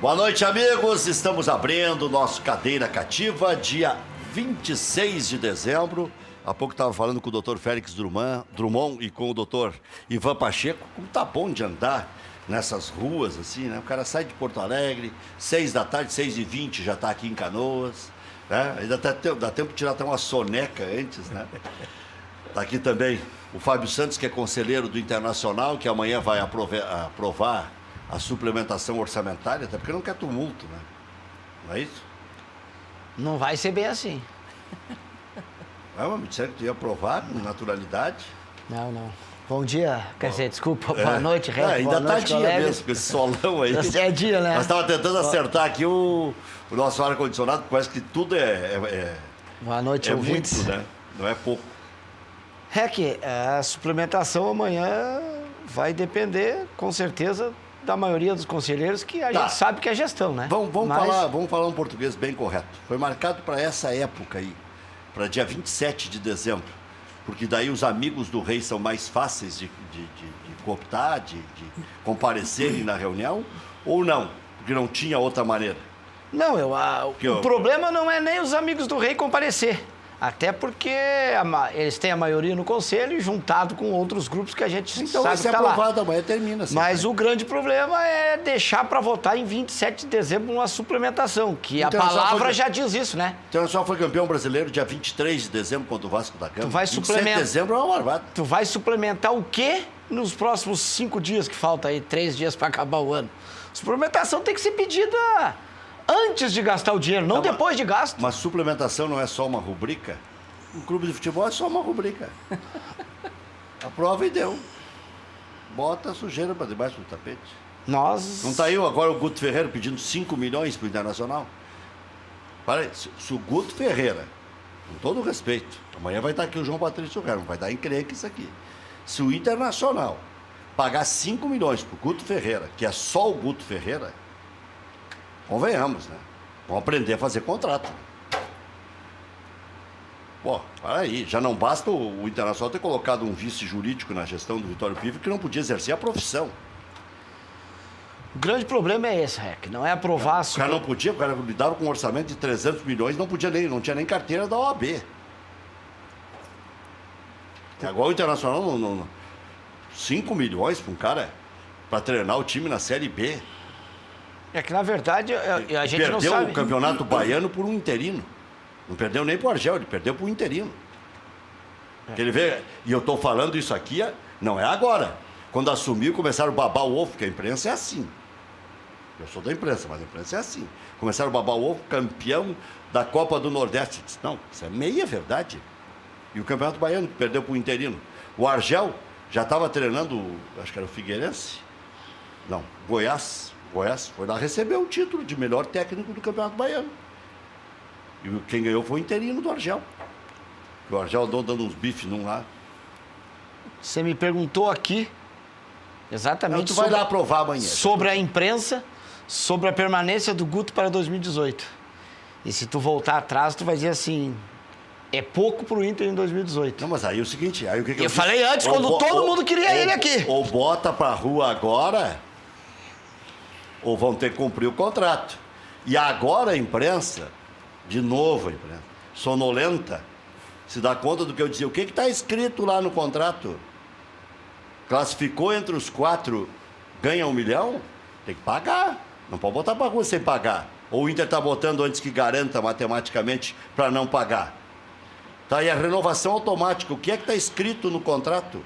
Boa noite, amigos. Estamos abrindo o nosso Cadeira Cativa, dia 26 de dezembro. Há pouco estava falando com o doutor Félix Drummond e com o doutor Ivan Pacheco. Como tá bom de andar nessas ruas, assim, né? O cara sai de Porto Alegre, 6 da tarde, 6h20, já está aqui em Canoas. Né? Ainda dá tempo de tirar até uma soneca antes, né? Está aqui também o Fábio Santos, que é conselheiro do Internacional, que amanhã vai aprovar a suplementação orçamentária, até porque não quer tumulto, né? Não é isso? Não vai ser bem assim. Mas me disseram que tu ia aprovar com naturalidade. Não. Bom dia, quer dizer, desculpa, boa noite, Reto. Ainda boa tá dia mesmo, com esse solão aí. É dia, né? Nós estávamos tentando acertar aqui o nosso ar-condicionado, parece que tudo boa noite, é ouvintes. muito, né? Não é pouco. Rec, a suplementação amanhã vai depender, com certeza, da maioria dos conselheiros, que a gente sabe que é gestão, né? Vamos falar um português bem correto. Foi marcado para essa época aí, para dia 27 de dezembro, porque daí os amigos do rei são mais fáceis de cooptar, de comparecerem na reunião, ou não? Porque não tinha outra maneira. Não, o problema não é nem os amigos do rei comparecer. Até porque eles têm a maioria no conselho e juntado com outros grupos que a gente então, sabe que está lá. Então vai ser aprovado amanhã, termina. Assim, mas o grande problema é deixar para votar em 27 de dezembro uma suplementação, que a palavra já diz isso, né? O Internacional foi campeão brasileiro dia 23 de dezembro contra o Vasco da Gama. Tu vai 27 de dezembro é uma barbada. Tu vai suplementar o quê nos próximos 5 dias que falta aí, 3 dias para acabar o ano? Suplementação tem que ser pedida antes de gastar o dinheiro, não depois de gasto. Mas suplementação não é só uma rubrica? Um clube de futebol é só uma rubrica. Aprova e deu. Bota a sujeira para debaixo do tapete. Não está aí agora o Guto Ferreira pedindo 5 milhões para o Internacional? Para aí, se o Guto Ferreira, com todo o respeito, amanhã vai estar aqui o João Patrício Herman, vai dar encrenca isso aqui. Se o Internacional pagar 5 milhões para o Guto Ferreira, que é só o Guto Ferreira, convenhamos, né? Vamos aprender a fazer contrato. Pô, para aí, já não basta o Internacional ter colocado um vice jurídico na gestão do Vitório Piva que não podia exercer a profissão. O grande problema é esse, Rec, não é aprovar... O cara não podia, o cara lidava com um orçamento de 300 milhões, não tinha nem carteira da OAB. Agora o Internacional, 5 milhões para um cara, para treinar o time na Série B. É que, na verdade, a gente não sabe... Perdeu o Campeonato Baiano por um interino. Não perdeu nem pro Argel, ele perdeu pro interino. Ele vê, e eu estou falando isso aqui, não é agora. Quando assumiu, começaram a babar o ovo, porque a imprensa é assim. Eu sou da imprensa, mas a imprensa é assim. Começaram a babar o ovo, campeão da Copa do Nordeste. Disse, não, isso é meia verdade. E o Campeonato Baiano, que perdeu pro interino. O Argel já estava treinando, acho que era o Figueirense. Não, Goiás foi lá receber o título de melhor técnico do Campeonato Baiano. E quem ganhou foi o interino do Argel. O Argel andou dando uns bifes num lá. Você me perguntou aqui exatamente tu vai lá aprovar amanhã. Sobre a imprensa, sobre a permanência do Guto para 2018. E se tu voltar atrás, tu vai dizer assim, é pouco pro Inter em 2018. Não, mas aí é o seguinte, aí o que eu falei antes, quando todo mundo queria ele aqui. Ou bota pra rua agora, ou vão ter que cumprir o contrato. E agora a imprensa, de novo a imprensa, sonolenta, se dá conta do que eu dizia. O que está escrito lá no contrato? Classificou entre os 4, ganha 1 milhão? Tem que pagar. Não pode botar pra rua sem pagar. Ou o Inter está botando antes que garanta matematicamente para não pagar. Tá aí a renovação automática. O que é que está escrito no contrato?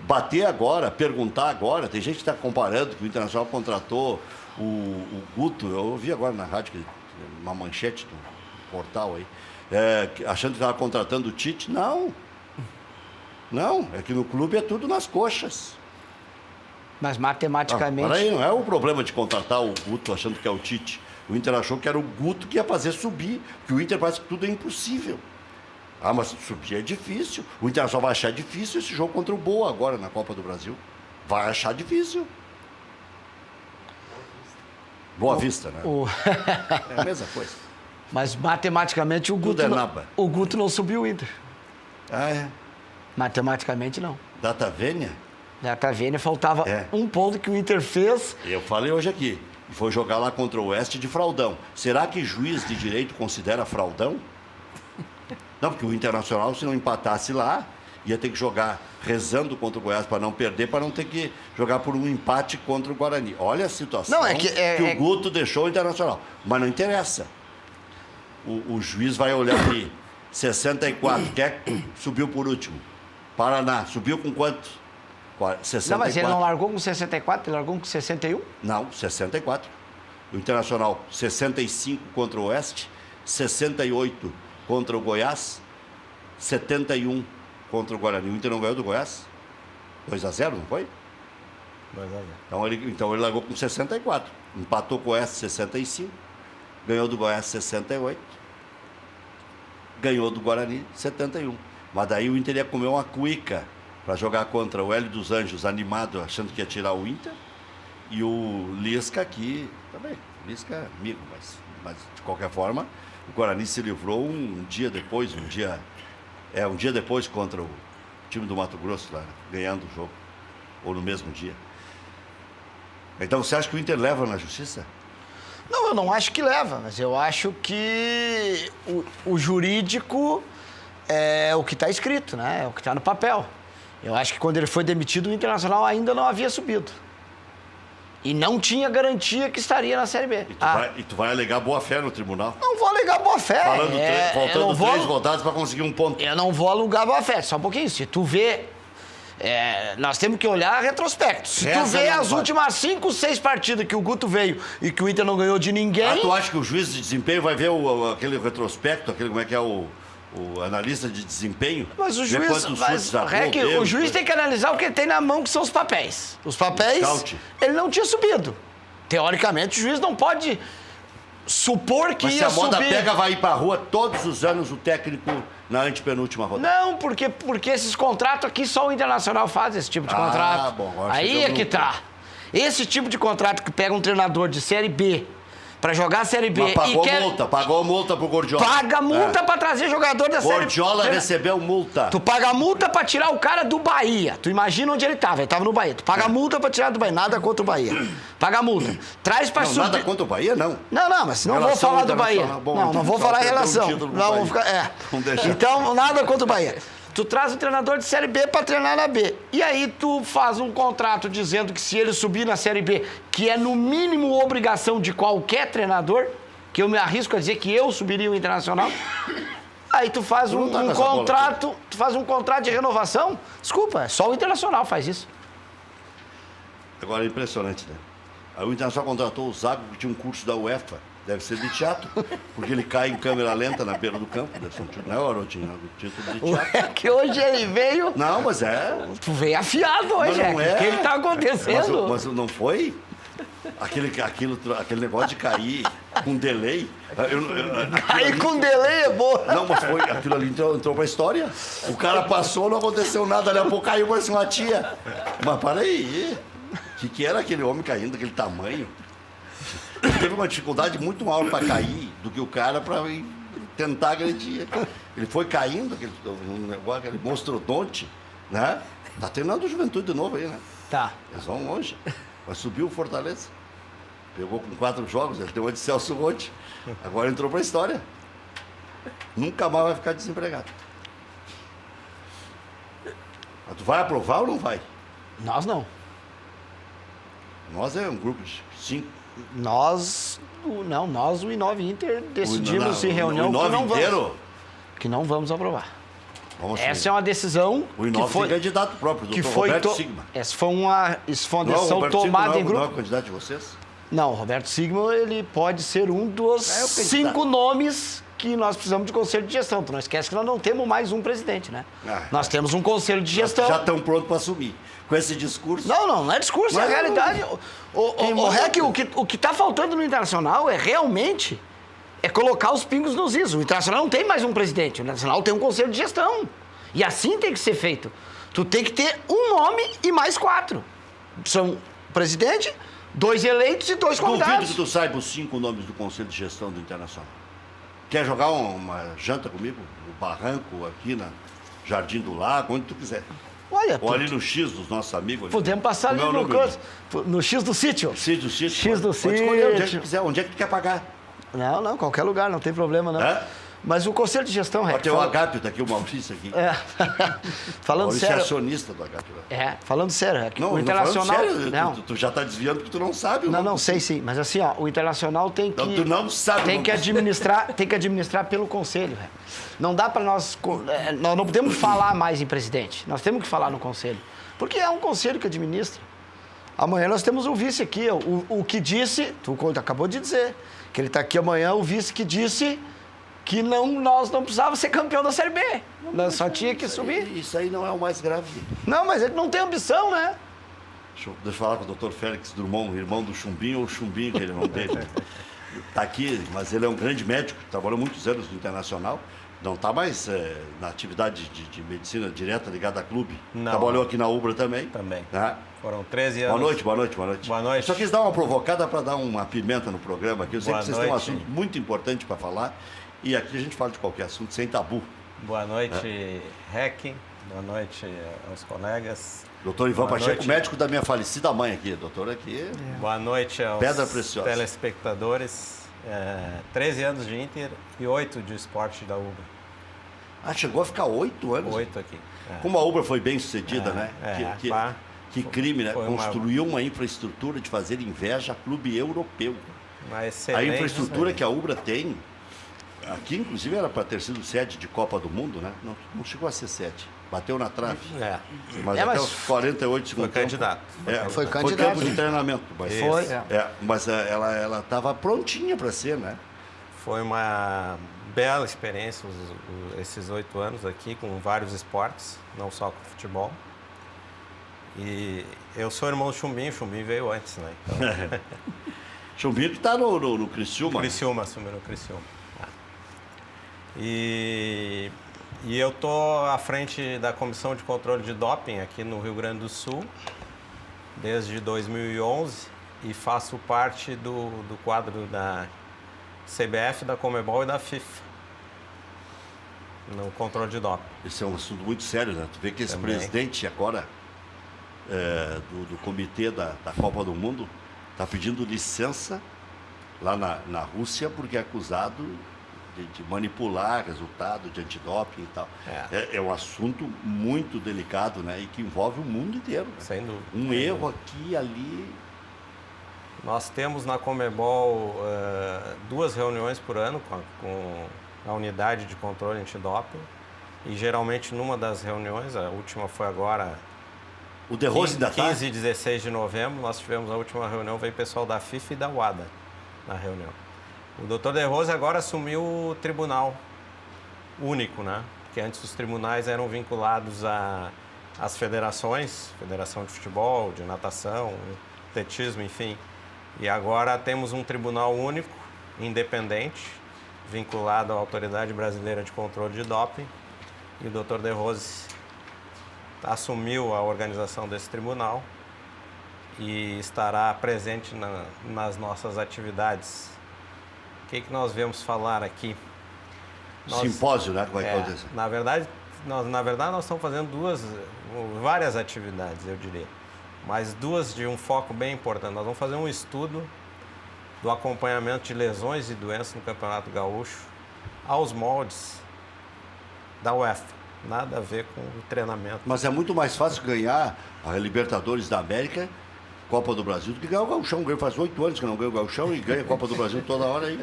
Bater agora, perguntar agora. Tem gente que está comparando que o Internacional contratou o Guto. Eu ouvi agora na rádio, uma manchete do portal aí, achando que estava contratando o Tite. Não, é que no clube é tudo nas coxas. Mas matematicamente... Peraí, não é o problema de contratar o Guto achando que é o Tite. O Inter achou que era o Guto que ia fazer subir, porque o Inter parece que tudo é impossível. Mas subir é difícil. O Inter só vai achar difícil esse jogo contra o Boa agora na Copa do Brasil. Vai achar difícil. Boa Vista, né? É a mesma coisa. Mas matematicamente o Guto não subiu o Inter. É? Matematicamente não. Data Vênia? Data Vênia faltava um ponto que o Inter fez. Eu falei hoje aqui. E foi jogar lá contra o Oeste de fraldão. Será que juiz de direito considera fraldão? Não, porque o Internacional, se não empatasse lá, ia ter que jogar rezando contra o Goiás para não perder, para não ter que jogar por um empate contra o Guarani. Olha a situação que o Guto deixou o Internacional. Mas não interessa. O juiz vai olhar aqui. 64. Quem subiu por último? Paraná. Subiu com quanto? 64. Não, mas ele não largou com 64, ele largou com 61? Não, 64. O Internacional, 65 contra o Oeste, 68 contra o Goiás, 71 contra o Guarani. O Inter não ganhou do Goiás? 2-0, não foi? 2-0. Então ele largou com 64. Empatou com o Oeste, 65. Ganhou do Goiás, 68. Ganhou do Guarani, 71. Mas daí o Inter ia comer uma cuica para jogar contra o Hélio dos Anjos, animado, achando que ia tirar o Inter. E o Lisca aqui, também. Lisca é amigo, mas de qualquer forma, o Guarani se livrou um dia depois contra o time do Mato Grosso, lá, ganhando o jogo. Ou no mesmo dia. Então você acha que o Inter leva na justiça? Não, eu não acho que leva, mas eu acho que o jurídico é o que está escrito, né? É o que está no papel. Eu acho que quando ele foi demitido, o Internacional ainda não havia subido. E não tinha garantia que estaria na Série B. E tu vai alegar boa-fé no tribunal? Não vou alegar boa-fé. Faltando 3 rodadas para conseguir um ponto. Eu não vou alugar boa-fé, só um pouquinho. Se tu vê... nós temos que olhar retrospecto. Se tu vê as últimas 5, 6 partidas que o Guto veio e que o Inter não ganhou de ninguém... Tu acha que o juiz de desempenho vai ver aquele retrospecto, como é que é o analista de desempenho? Mas o juiz... o juiz tem que analisar o que ele tem na mão, que são os papéis. Os papéis, ele não tinha subido. Teoricamente, o juiz não pode supor que ia subir. Mas se a moda pega, vai ir pra rua todos os anos o técnico na antepenúltima rodada. Não, porque esses contratos aqui só o Internacional faz esse tipo de contrato. Bom, aí é que tá. Esse tipo de contrato que pega um treinador de Série B pra jogar a Série B pagou multa pro Gordiola. Paga multa pra trazer jogador da Série B. Gordiola recebeu multa. Tu paga multa pra tirar o cara do Bahia. Tu imagina onde ele tava no Bahia. Tu paga multa pra tirar do Bahia. Nada contra o Bahia. Paga multa. Traz pra subir. Nada contra o Bahia, não. Não, mas não vou falar do Bahia. Não vou falar em relação. Não, vou ficar. Então, nada contra o Bahia. Tu traz um treinador de Série B para treinar na B. E aí tu faz um contrato dizendo que se ele subir na Série B, que é no mínimo obrigação de qualquer treinador, que eu me arrisco a dizer que eu subiria o Internacional, aí tu faz um contrato, de renovação. Desculpa, só o Internacional faz isso. Agora é impressionante, né? Aí o Internacional contratou o Zago, que tinha um curso da UEFA. Deve ser de teatro, porque ele cai em câmera lenta na beira do campo. Deve ser um título, não é, Orotinho? Um título de teatro. É que hoje ele veio... Não, mas é... Tu veio afiado hoje, não é. O que está acontecendo? Mas não foi? Aquele negócio de cair com delay. Cair com delay é boa. Não, mas foi, aquilo ali entrou pra história. O cara passou, não aconteceu nada, daqui a pouco caiu, parece uma tia. Mas para aí, o que era aquele homem caindo daquele tamanho? Ele teve uma dificuldade muito maior para cair do que o cara para tentar agredir. Ele foi caindo, aquele monstrodonte, né? Tá treinando o Juventude de novo aí, né? Tá. Eles vão longe. Mas subiu o Fortaleza. Pegou com 4 jogos, ele deu uma de Celso Rotti. Agora entrou pra história. Nunca mais vai ficar desempregado. Mas tu vai aprovar ou não vai? Nós não. Nós é um grupo de 5. Nós, o I9 Inter, decidimos em reunião que não vamos aprovar. Essa é uma decisão o I9 tem candidato próprio, que Dr. foi Roberto Sigma. Essa foi uma decisão tomada em grupo. Não é o candidato de vocês? Não, o Roberto Sigma, ele pode ser um dos 5 nomes que nós precisamos de conselho de gestão. Tu não esquece que nós não temos mais um presidente, né? Nós temos um conselho de gestão. Já estão prontos para assumir. Com esse discurso? Não é discurso, é realidade. O que está faltando no Internacional é realmente colocar os pingos nos is. O Internacional não tem mais um presidente, o Internacional tem um conselho de gestão. E assim tem que ser feito. Tu tem que ter um nome e mais 4. São presidente, 2 eleitos e 2 convidados. Duvido que tu saiba os 5 nomes do conselho de gestão do Internacional. Quer jogar uma janta comigo? No barranco, aqui na Jardim do Lago, onde tu quiser. Olha, ou ali no X dos nossos amigos. Podemos passar ali no X do sítio. X do sítio. X do sítio. Pode escolher onde é que quiser. Onde é que tu quer pagar? Não, qualquer lugar, não tem problema, não. Mas o Conselho de Gestão... Tem o Agapio, tá aqui o Maurício aqui. Falando Maurício sério... é acionista do Agapio. Falando sério. O Internacional... Sério, tu já está desviando porque tu não sabe. Não, sei sim. Mas assim, o Internacional tem que... Não, tu não sabe. Tem que administrar pelo Conselho. Velho. Não dá para nós... Nós não podemos falar mais em presidente. Nós temos que falar no Conselho. Porque é um Conselho que administra. Amanhã nós temos o vice aqui. O que disse... Tu acabou de dizer. Que ele está aqui amanhã, o vice que disse... que nós não precisávamos ser campeão da Série B. Nós só tinha que subir. Isso aí não é o mais grave. Não, mas ele não tem ambição, né? Deixa eu falar com o Dr. Félix Drummond, irmão do Chumbinho, ou Chumbinho, que ele não dele. Está aqui, mas ele é um grande médico, trabalhou muitos anos no Internacional. Não está mais na atividade de medicina direta ligada a clube. Não. Trabalhou aqui na Ubra também. Também. Né? Foram 13 anos. Boa noite. Boa noite. Só quis dar uma provocada para dar uma pimenta no programa aqui. Eu sei que vocês têm um assunto muito importante para falar. E aqui a gente fala de qualquer assunto, sem tabu. Boa noite, Rec. Boa noite aos colegas. Doutor Ivan Pacheco, médico da minha falecida mãe aqui. Doutor aqui. Boa noite aos Pedra preciosa. Telespectadores. 13 anos de Inter e 8 de esporte da Ubra. Chegou a ficar 8 anos? 8 aqui. Como a Ubra foi bem sucedida, né? Que crime, né? Construiu uma infraestrutura de fazer inveja a clube europeu. A infraestrutura que a Ubra tem... Aqui, inclusive, era para ter sido sede de Copa do Mundo, né? Não chegou a ser sede. Bateu na trave. Mas até os 48 segundos. Foi candidato. Foi candidato. Campo de treinamento. Mas foi. Mas ela estava prontinha para ser, né? Foi uma bela experiência esses 8 anos aqui, com vários esportes, não só com futebol. E eu sou irmão do Chumbinho, o Chumbinho veio antes, né? Então... Chumbinho que está no Criciúma. Criciúma, assumiu no Criciúma. E eu estou à frente da Comissão de Controle de Doping aqui no Rio Grande do Sul desde 2011 e faço parte do quadro da CBF, da Conmebol e da FIFA no controle de doping. Esse é um assunto muito sério, né? Tu vê que esse presidente agora do comitê da Copa do Mundo está pedindo licença lá na Rússia porque é acusado de manipular resultado de antidoping e tal. É um assunto muito delicado, né? E que envolve o mundo inteiro. Né? Sem dúvida. Um erro aqui e ali. Nós temos na Conmebol 2 reuniões por ano com a unidade de controle antidoping. E geralmente numa das reuniões, a última foi agora... O De Rose ainda 15 e 16 de novembro, nós tivemos a última reunião, veio o pessoal da FIFA e da UADA na reunião. O Dr. De Rose agora assumiu o tribunal único, né? Porque antes os tribunais eram vinculados às federações, Federação de Futebol, de Natação, Atletismo, enfim. E agora temos um tribunal único, independente, vinculado à Autoridade Brasileira de Controle de Doping. E o Dr. De Rose assumiu a organização desse tribunal e estará presente nas nossas atividades. O que nós vamos falar aqui? Simpósio, né? Como é que acontece? Na verdade, nós estamos fazendo várias atividades, eu diria. Mas 2 de um foco bem importante. Nós vamos fazer um estudo do acompanhamento de lesões e doenças no Campeonato Gaúcho aos moldes da UEFA. Nada a ver com o treinamento. Mas é muito mais fácil ganhar a Libertadores da América, Copa do Brasil, do que ganhar o Gauchão. Faz 8 anos que não ganha o Gauchão e ganha a Copa do Brasil toda hora aí.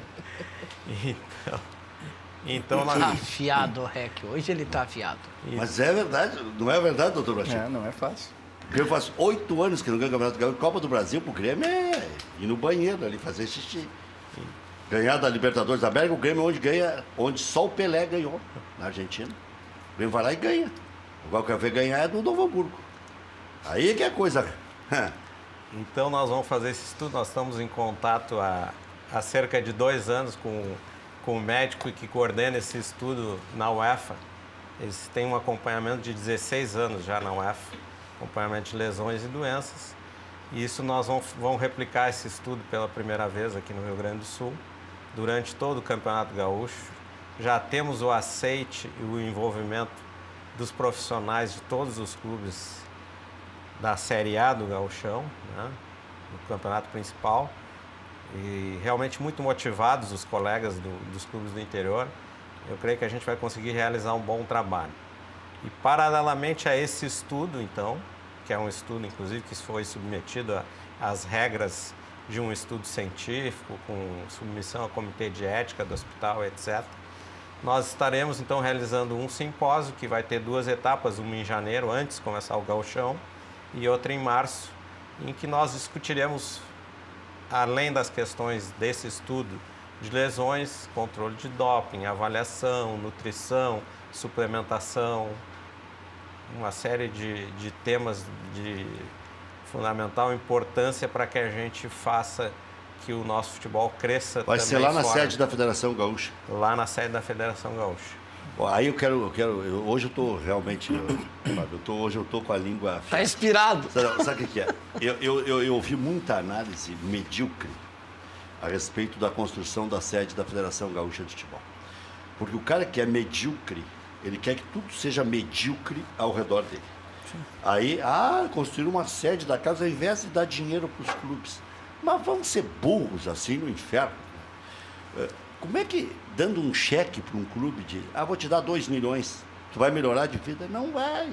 Então ele está afiado, Rec. Hoje ele está afiado. Mas é verdade, não é verdade, doutor Pacheco? Não é fácil. O Grêmio faz 8 anos que não ganha o Campeonato Gaúcho. Copa do Brasil pro Grêmio é ir no banheiro ali, fazer xixi. Ganhar da Libertadores da América, o Grêmio onde só o Pelé ganhou, na Argentina. O Grêmio vai lá e ganha. Agora quer ver ganhar é do Novo Hamburgo. Aí que é coisa. Então nós vamos fazer esse estudo. Nós estamos em contato há cerca de 2 anos com o médico que coordena esse estudo na UEFA. Eles têm um acompanhamento de 16 anos já na UEFA, acompanhamento de lesões e doenças. E isso nós vamos replicar esse estudo pela primeira vez aqui no Rio Grande do Sul, durante todo o Campeonato Gaúcho. Já temos o aceite e o envolvimento dos profissionais de todos os clubes da Série A do Gauchão, né, do campeonato principal, e realmente muito motivados os colegas dos clubes do interior. Eu creio que a gente vai conseguir realizar um bom trabalho. E paralelamente a esse estudo, então, que é um estudo, inclusive, que foi submetido às regras de um estudo científico, com submissão ao comitê de ética do hospital, etc., nós estaremos, então, realizando um simpósio que vai ter 2 etapas, uma em janeiro, antes de começar o gauchão, e outra em março, em que nós discutiremos, além das questões desse estudo de lesões, controle de doping, avaliação, nutrição, suplementação, uma série de temas de fundamental importância para que a gente faça que o nosso futebol cresça. Vai ser lá na sede da Federação Gaúcha. Lá na sede da Federação Gaúcha. Bom, aí hoje eu estou realmente, hoje eu estou com a língua... Está inspirado. Sabe o que é? Eu ouvi muita análise medíocre a respeito da construção da sede da Federação Gaúcha de Futebol. Porque o cara que é medíocre, ele quer que tudo seja medíocre ao redor dele. Sim. Aí, construir uma sede da casa ao invés de dar dinheiro para os clubes. Mas vamos ser burros assim no inferno. Como é que, dando um cheque para um clube de, vou te dar 2 milhões, tu vai melhorar de vida? Não vai.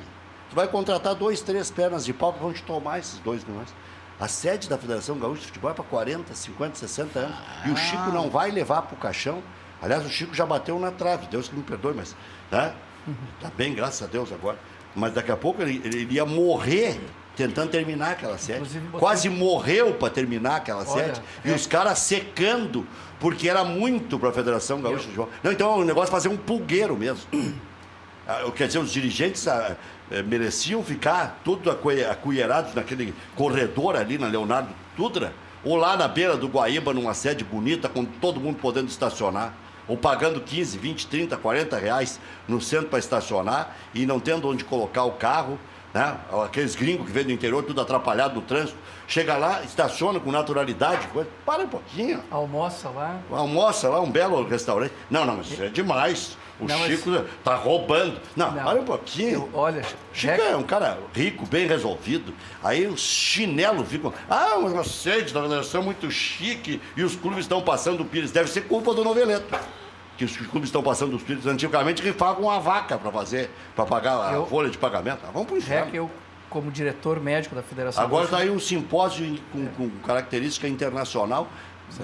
Tu vai contratar 2, 3 pernas de pau que vão te tomar esses 2 milhões. A sede da Federação Gaúcha de Futebol é para 40, 50, 60 anos. E o Chico não vai levar para o caixão. Aliás, o Chico já bateu na trave, Deus que me perdoe, mas tá bem, graças a Deus agora. Mas daqui a pouco ele ia morrer tentando terminar aquela sede. Quase morreu para terminar aquela sede. E os caras secando, porque era muito para a Federação Gaúcha de Futebol. Não, então o negócio é fazer um pulgueiro mesmo. Quer dizer, os dirigentes mereciam ficar todos acolherados naquele corredor ali na Leonardo Tudra, ou lá na beira do Guaíba, numa sede bonita, com todo mundo podendo estacionar, ou pagando 15, 20, 30, 40 reais no centro para estacionar e não tendo onde colocar o carro, né? Aqueles gringos que vêm do interior, tudo atrapalhado no trânsito, chega lá, estaciona com naturalidade, para um pouquinho. Almoça lá, um belo restaurante. Não, mas isso é demais. Chico tá roubando. Não, para um pouquinho. Olha, Chico é um cara rico, bem resolvido. Aí os chinelos ficam... mas a sede da federação é muito chique e os clubes estão passando o Pires. Deve ser culpa do Noveleto. Que os clubes estão passando os Pires. Antigamente rifavam uma vaca para pagar a folha de pagamento. Vamos pro inferno. Eu, como diretor médico da Federação... Agora está aí um simpósio com característica internacional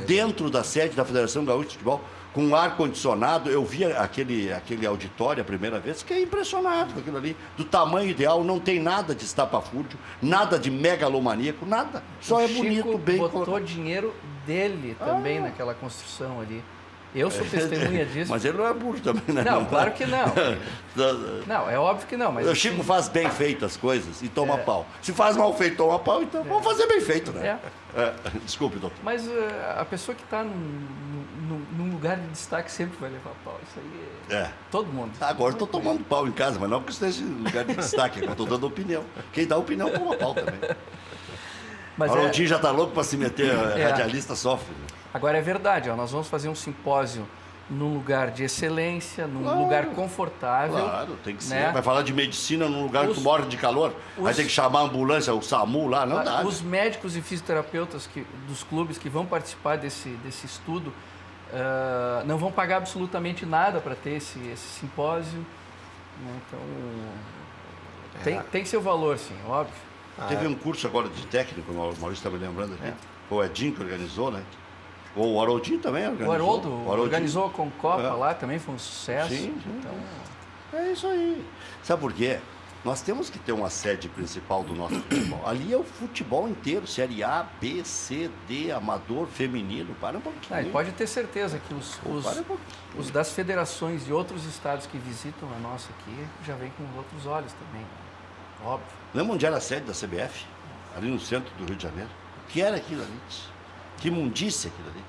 dentro da sede da Federação Gaúcha de Futebol, com ar-condicionado. Eu vi aquele auditório a primeira vez, fiquei impressionado com aquilo ali, do tamanho ideal, não tem nada de estapafúrdio, nada de megalomaníaco, nada. Só é bonito, bem... botou dinheiro dele também naquela construção ali. Eu sou testemunha disso. Mas ele não é burro também, né? Não, claro que não. Não, é óbvio que não. Mas o Chico faz bem feito as coisas e toma pau. Se faz mal feito, toma pau, então vamos fazer bem feito, né? Desculpe, doutor. Mas a pessoa que está num lugar de destaque sempre vai levar pau. Isso aí todo mundo. Agora estou tomando pau em casa, mas não porque esteja em lugar de destaque. Eu estou dando opinião. Quem dá opinião toma pau também. Mas o Araldinho já está louco para se meter, radialista sofre. Né? Agora é verdade, nós vamos fazer um simpósio num lugar de excelência, num lugar confortável. Claro, tem que ser. Né? Vai falar de medicina num lugar que tu morre de calor, vai ter que chamar a ambulância, o SAMU lá, não dá. Os médicos e fisioterapeutas dos clubes que vão participar desse estudo não vão pagar absolutamente nada para ter esse simpósio. Né? Então, tem seu valor, sim, óbvio. Teve um curso agora de técnico, o Maurício está me lembrando aqui. Foi o Edinho que organizou, né? Ou o Haroldinho também organizou. O Haroldo organizou com Copa lá, também foi um sucesso. Sim. Então, é isso aí. Sabe por quê? Nós temos que ter uma sede principal do nosso futebol. Ali é o futebol inteiro, Série A, B, C, D, amador, feminino. Para um pouquinho. E pode ter certeza que os das federações de outros estados que visitam a nossa aqui já vêm com outros olhos também. Óbvio. Lembra onde era a sede da CBF? Ali no centro do Rio de Janeiro. O que era aquilo ali? Que imundícia aquilo ali.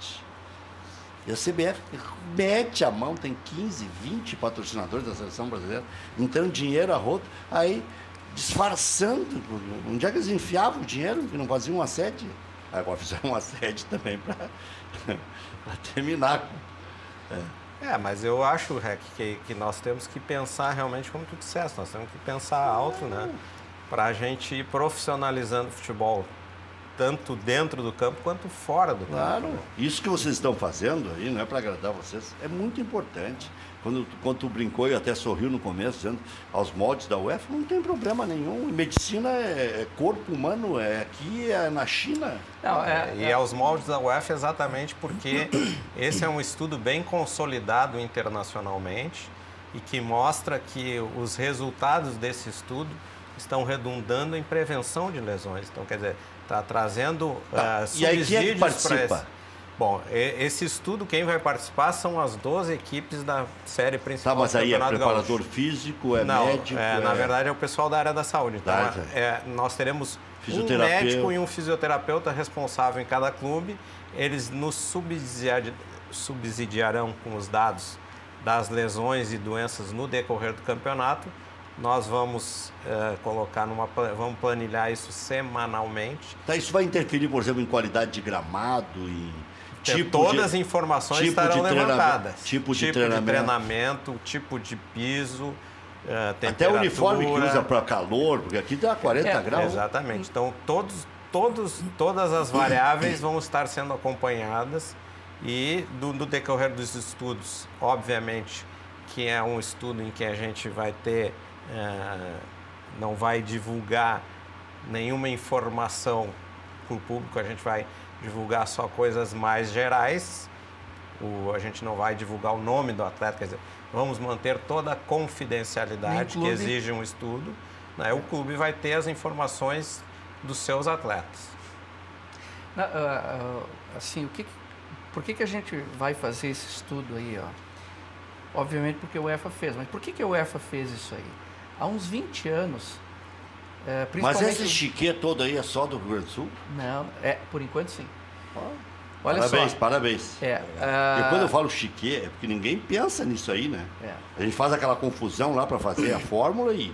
E a CBF mete a mão, tem 15, 20 patrocinadores da seleção brasileira, entrando dinheiro a rodo, aí disfarçando. Onde é que eles enfiavam o dinheiro que não faziam uma sede? Agora fizeram uma sede também para terminar. Mas eu acho, Rec, que nós temos que pensar realmente, como tu disseste, nós temos que pensar alto, né? Para a gente ir profissionalizando o futebol, tanto dentro do campo quanto fora do campo. Claro, isso que vocês estão fazendo aí, não é para agradar vocês, é muito importante. Quando tu brincou e até sorriu no começo, dizendo aos moldes da UEFA, não tem problema nenhum. Medicina é corpo humano, aqui é na China. Não, e aos moldes da UEFA exatamente porque esse é um estudo bem consolidado internacionalmente e que mostra que os resultados desse estudo estão redundando em prevenção de lesões. Então, quer dizer, está trazendo subsídios. E aí, quem é que participa? Bom, esse estudo, quem vai participar são as 12 equipes da série principal do Campeonato Gaúcho. Mas aí é preparador Gaúcho. Físico, médico? Na verdade é o pessoal da área da saúde. Então, nós teremos um médico e um fisioterapeuta responsável em cada clube. Eles nos subsidiarão com os dados das lesões e doenças no decorrer do campeonato. Nós vamos vamos planilhar isso semanalmente. Tá, isso vai interferir, por exemplo, em qualidade de gramado, todas as informações estarão levantadas. Tipo de treinamento, tipo de piso, temperatura. Até o uniforme que usa para calor, porque aqui dá 40 graus. Exatamente. Então, todas as variáveis vão estar sendo acompanhadas e do decorrer dos estudos, obviamente, que é um estudo em que a gente vai ter, não vai divulgar nenhuma informação para o público, a gente vai divulgar só coisas mais gerais, a gente não vai divulgar o nome do atleta, quer dizer, vamos manter toda a confidencialidade que exige um estudo, né? O clube vai ter as informações dos seus atletas. Assim, por que a gente vai fazer esse estudo aí, ó? Obviamente porque a UEFA fez, mas por que a UEFA fez isso aí? Há uns 20 anos... Mas esse chiquê todo aí é só do Rio Grande do Sul? Não, por enquanto sim. Olha parabéns, só. Parabéns. E quando eu falo chiquê, é porque ninguém pensa nisso aí, né? A gente faz aquela confusão lá para fazer a fórmula e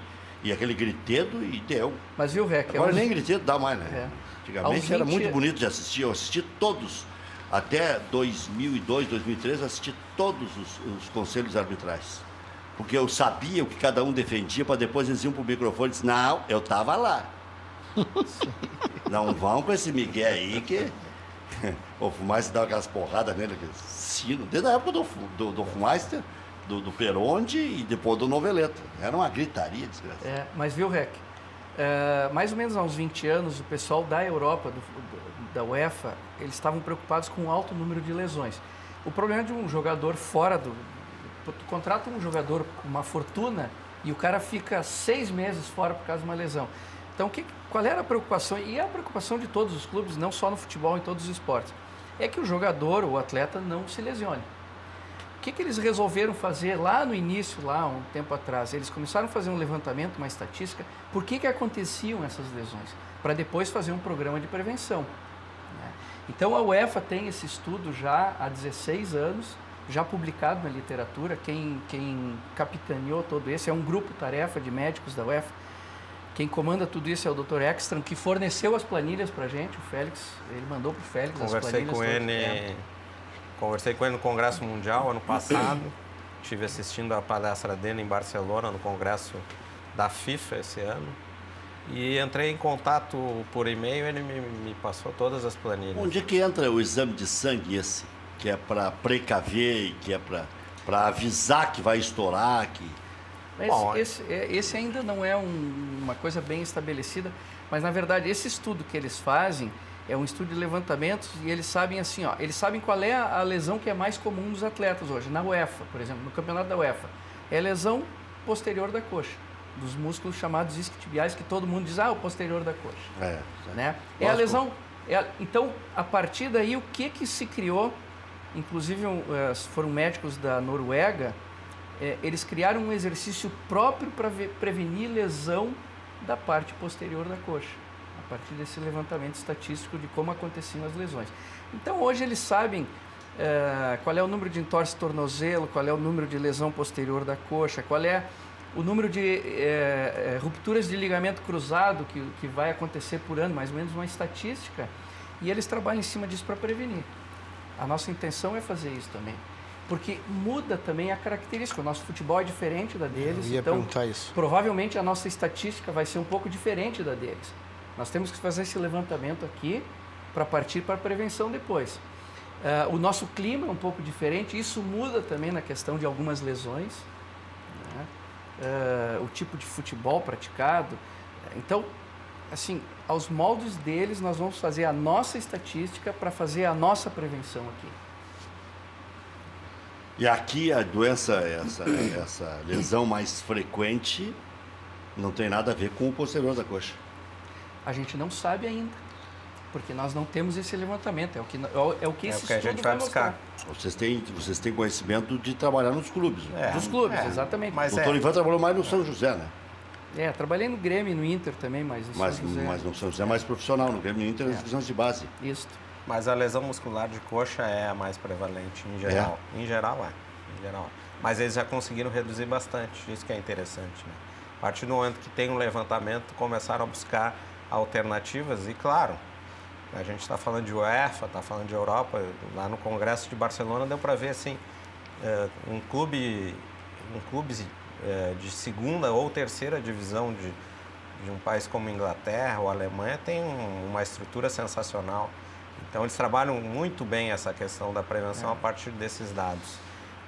aquele gritedo e deu. Mas viu, Rec? Agora nem gritedo dá mais, né? Antigamente era muito bonito de assistir. Eu assisti todos. Até 2002, 2003, assisti todos os conselhos arbitrais. Porque eu sabia o que cada um defendia, para depois eles iam para o microfone e dizer, não, eu estava lá. Não vão com esse migué aí que... O Fumaister dava aquelas porradas nele, aqueles sino, desde a época do Fumaister, do Peronde e depois do Noveleta. Era uma gritaria desgraçada. Mas viu, Rec? Mais ou menos há uns 20 anos, o pessoal da Europa, da UEFA, eles estavam preocupados com o alto número de lesões. O problema de um jogador fora tu contrata um jogador com uma fortuna e o cara fica 6 meses fora por causa de uma lesão. Então, qual era a preocupação? E é a preocupação de todos os clubes, não só no futebol, em todos os esportes. É que o jogador, o atleta, não se lesione. O que eles resolveram fazer lá no início, lá um tempo atrás? Eles começaram a fazer um levantamento, uma estatística, por que aconteciam essas lesões? Para depois fazer um programa de prevenção. Né? Então, a UEFA tem esse estudo já há 16 anos, já publicado na literatura. Quem capitaneou todo esse é um grupo-tarefa de médicos da UEFA. Quem comanda tudo isso é o Dr. Ekstrom, que forneceu as planilhas para a gente, o Félix. Ele mandou para o Félix as planilhas. Conversei com ele no Congresso Mundial ano passado. Estive assistindo a palestra dele em Barcelona, no Congresso da FIFA esse ano. E entrei em contato por e-mail, ele me passou todas as planilhas. Onde é que entra o exame de sangue esse? Que é para precaver e que é para avisar que vai estourar, Esse ainda não é uma coisa bem estabelecida, mas na verdade esse estudo que eles fazem é um estudo de levantamentos e eles sabem assim, eles sabem qual é a lesão que é mais comum nos atletas hoje. Na UEFA, por exemplo, no campeonato da UEFA, é a lesão posterior da coxa, dos músculos chamados isquiotibiais, que todo mundo diz, o posterior da coxa. Né? É a lesão. Então, a partir daí, o que se criou? Inclusive, foram médicos da Noruega. Eles criaram um exercício próprio para prevenir lesão da parte posterior da coxa, a partir desse levantamento estatístico de como aconteciam as lesões. Então, hoje eles sabem qual é o número de entorse tornozelo, qual é o número de lesão posterior da coxa, qual é o número de rupturas de ligamento cruzado que vai acontecer por ano, mais ou menos uma estatística, e eles trabalham em cima disso para prevenir. A nossa intenção é fazer isso também. porque muda também a característica. O nosso futebol é diferente da deles, eu ia então perguntar isso. Provavelmente a nossa estatística vai ser um pouco diferente da deles. Nós temos que fazer esse levantamento aqui para partir para a prevenção depois. O nosso clima é um pouco diferente, isso muda também na questão de algumas lesões, né? O tipo de futebol praticado. Então, assim, aos moldes deles, nós vamos fazer a nossa estatística para fazer a nossa prevenção aqui. E aqui a doença, essa lesão mais frequente, não tem nada a ver com o posterior da coxa. A gente não sabe ainda, porque nós não temos esse levantamento. É o que esse que a estudo gente vai buscar. Vocês têm conhecimento de trabalhar nos clubes. Dos clubes, exatamente. O doutor Ivan trabalhou mais no São José, né? Trabalhei no Grêmio e no Inter também, mas no São José. Mas no São José é mais profissional, no Grêmio e no Inter as divisões de base. Isso. Mas a lesão muscular de coxa é a mais prevalente em geral. Em geral. Mas eles já conseguiram reduzir bastante, isso que é interessante, né? A partir do momento que tem um levantamento, começaram a buscar alternativas e, claro, a gente está falando de UEFA, está falando de Europa. Lá no Congresso de Barcelona deu para ver assim, um clube de segunda ou terceira divisão de um país como Inglaterra ou Alemanha tem uma estrutura sensacional. Então eles trabalham muito bem essa questão da prevenção a partir desses dados,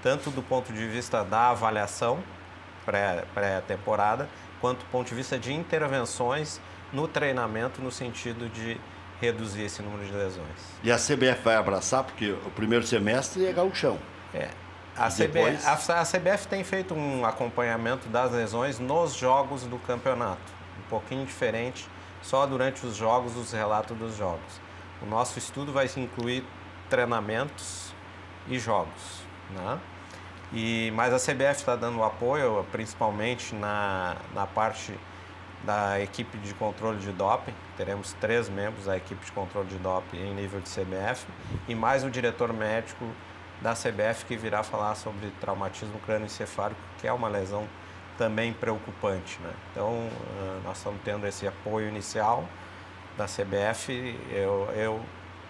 tanto do ponto de vista da avaliação pré-temporada, quanto do ponto de vista de intervenções no treinamento no sentido de reduzir esse número de lesões. E a CBF vai abraçar, porque o primeiro semestre é gauchão. A CBF tem feito um acompanhamento das lesões nos jogos do campeonato, um pouquinho diferente, só durante os jogos, os relatos dos jogos. O nosso estudo vai incluir treinamentos e jogos, né? Mas a CBF está dando apoio, principalmente na parte da equipe de controle de doping. Teremos 3 membros da equipe de controle de doping em nível de CBF e mais o diretor médico da CBF que virá falar sobre traumatismo crânioencefálico, que é uma lesão também preocupante, né? Então, nós estamos tendo esse apoio inicial da CBF.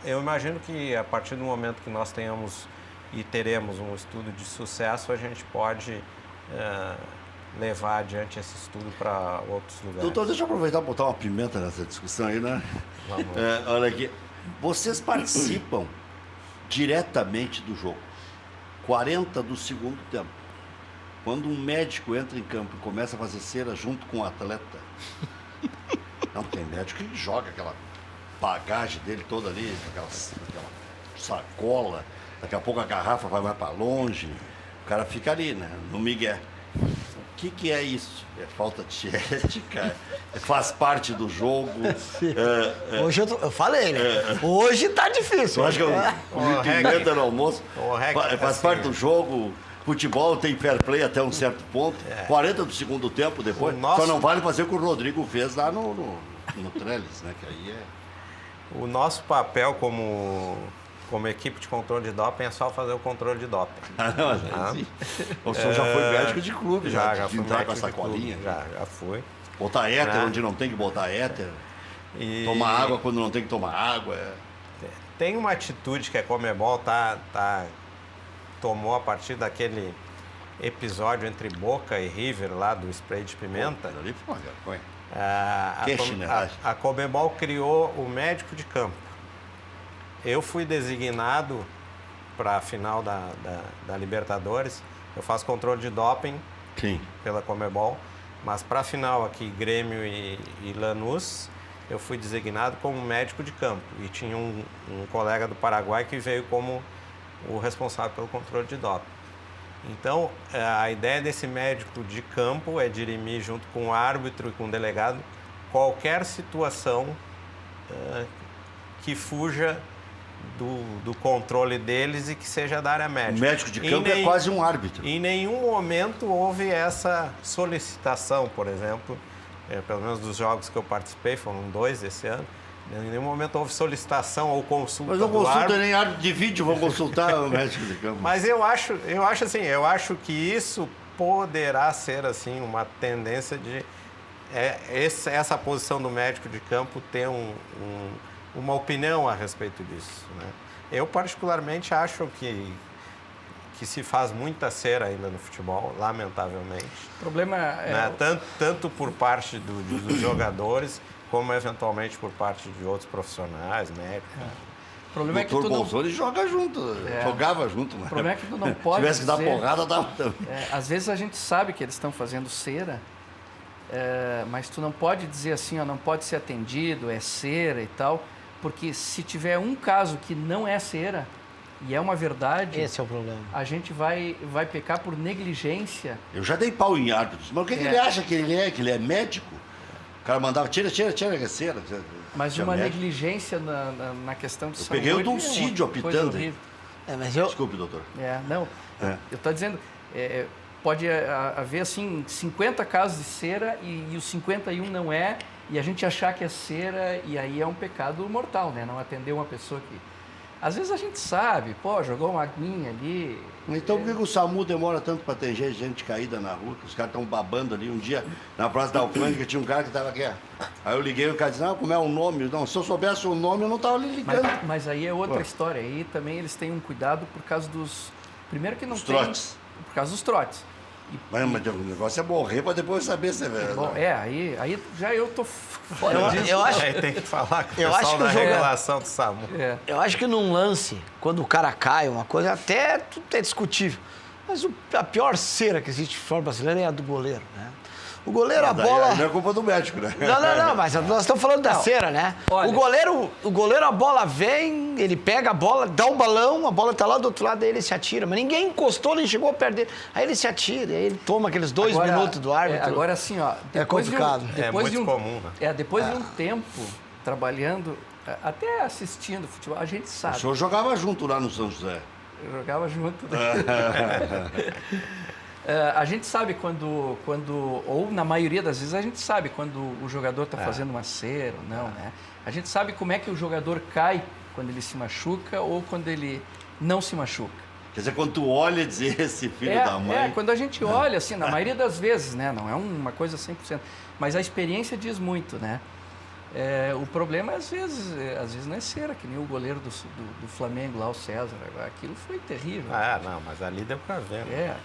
Eu imagino que a partir do momento que nós tenhamos e teremos um estudo de sucesso, a gente pode levar adiante esse estudo para outros lugares. Doutor, deixa eu aproveitar e botar uma pimenta nessa discussão aí, né? Vamos. Olha aqui, vocês participam diretamente do jogo, 40 do segundo tempo. Quando um médico entra em campo e começa a fazer cera junto com o atleta, não, tem médico que joga aquela bagagem dele toda ali, aquela sacola, daqui a pouco a garrafa vai mais para longe, o cara fica ali, né, no migué. O que é isso? É falta de ética? Faz parte do jogo? Hoje eu falei, né? Hoje tá difícil. Eu acho que o pimenta no almoço faz parte do jogo. Futebol tem fair play até um certo ponto. 40 do segundo tempo depois. Só não vale fazer o que o Rodrigo fez lá no Trellis, né? Que aí O nosso papel como equipe de controle de doping é só fazer o controle de doping. O senhor já foi médico de clube, já fui entrar com a sacolinha. Já fui. Botar éter onde não tem que botar éter. Tomar água quando não tem que tomar água. Tem uma atitude que a Conmebol tomou a partir daquele episódio entre Boca e River lá do spray de pimenta. Ali foi uma vergonha. A Conmebol criou o médico de campo. Eu fui designado para a final da Libertadores. Eu faço controle de doping pela Conmebol, mas para a final aqui, Grêmio e Lanús, eu fui designado como médico de campo. E tinha um colega do Paraguai que veio como o responsável pelo controle de doping. Então, a ideia desse médico de campo é dirimir, junto com o árbitro e com o delegado, qualquer situação que fuja do controle deles e que seja da área médica. O médico de campo é quase um árbitro. Em nenhum momento houve essa solicitação, por exemplo, pelo menos dos jogos que eu participei, foram 2 esse ano, em nenhum momento houve solicitação ou consulta. Mas não consulta nem árbitro de vídeo, vão consultar o médico de campo. Mas eu acho que isso poderá ser assim uma tendência de essa posição do médico de campo ter uma opinião a respeito disso, né? Eu particularmente acho que que se faz muita cera ainda no futebol, lamentavelmente. O problema é... Né? Tanto por parte dos jogadores, como eventualmente por parte de outros profissionais, médicos. O problema é que tu Bolsonaro joga junto, jogava junto. O problema é que tu não pode tivesse que dar porrada, dava também. Às vezes a gente sabe que eles estão fazendo cera, mas tu não pode dizer assim, ó, não pode ser atendido, é cera e tal, porque se tiver um caso que não é cera, e é uma verdade... Esse é o problema. A gente vai pecar por negligência. Eu já dei pau em árbitros, mas o que ele acha que ele é? Que ele é médico? O cara mandava, tira a cera. Mas uma negligência na questão de saúde... Eu peguei o Dulcídio apitando. Desculpe, doutor. Eu estou dizendo, pode haver assim 50 casos de cera e os 51 não é, e a gente achar que é cera, e aí é um pecado mortal, né? Não atender uma pessoa que... Às vezes a gente sabe, jogou uma aguinha ali... Então por que o SAMU demora tanto para ter gente caída na rua, que os caras estão babando ali? Um dia, na Praça da Alfândega, tinha um cara que estava aqui. Aí eu liguei e o cara disse, como é o nome? Não, se eu soubesse o nome, eu não estava ali ligando. Mas aí é outra história. Aí também eles têm um cuidado por causa dos... Primeiro que não tem... trotes. Por causa dos trotes. Mas o negócio é morrer para depois saber se é verdade. Bom, aí já eu tô fora disso. Eu acho que tem que falar com o pessoal da regulação do SAMU. Eu acho que num lance, quando o cara cai, uma coisa até tudo é discutível. Mas a pior cera que existe no futebol brasileiro é a do goleiro, né? O goleiro, a bola... Não é culpa do médico, né? Não, mas nós estamos falando da cera, né? Olha, o goleiro, a bola vem, ele pega a bola, dá um balão, a bola está lá do outro lado, aí ele se atira. Mas ninguém encostou, nem chegou perto dele. Aí ele se atira, aí ele toma aqueles 2 minutos do árbitro. Agora, assim, ó... É complicado. É muito comum, né? Depois de um tempo trabalhando, até assistindo futebol, a gente sabe. O senhor jogava junto lá no São José. Eu jogava junto. A gente sabe quando, ou na maioria das vezes, a gente sabe quando o jogador está fazendo uma cera ou não, né? A gente sabe como é que o jogador cai quando ele se machuca ou quando ele não se machuca. Quer dizer, quando tu olha e diz esse filho da mãe... quando a gente olha, assim, na maioria das vezes, né? Não é uma coisa 100%, mas a experiência diz muito, né? O problema, às vezes não é cera, que nem o goleiro do Flamengo lá, o César. Aquilo foi terrível. Não, mas ali deu pra ver. Né?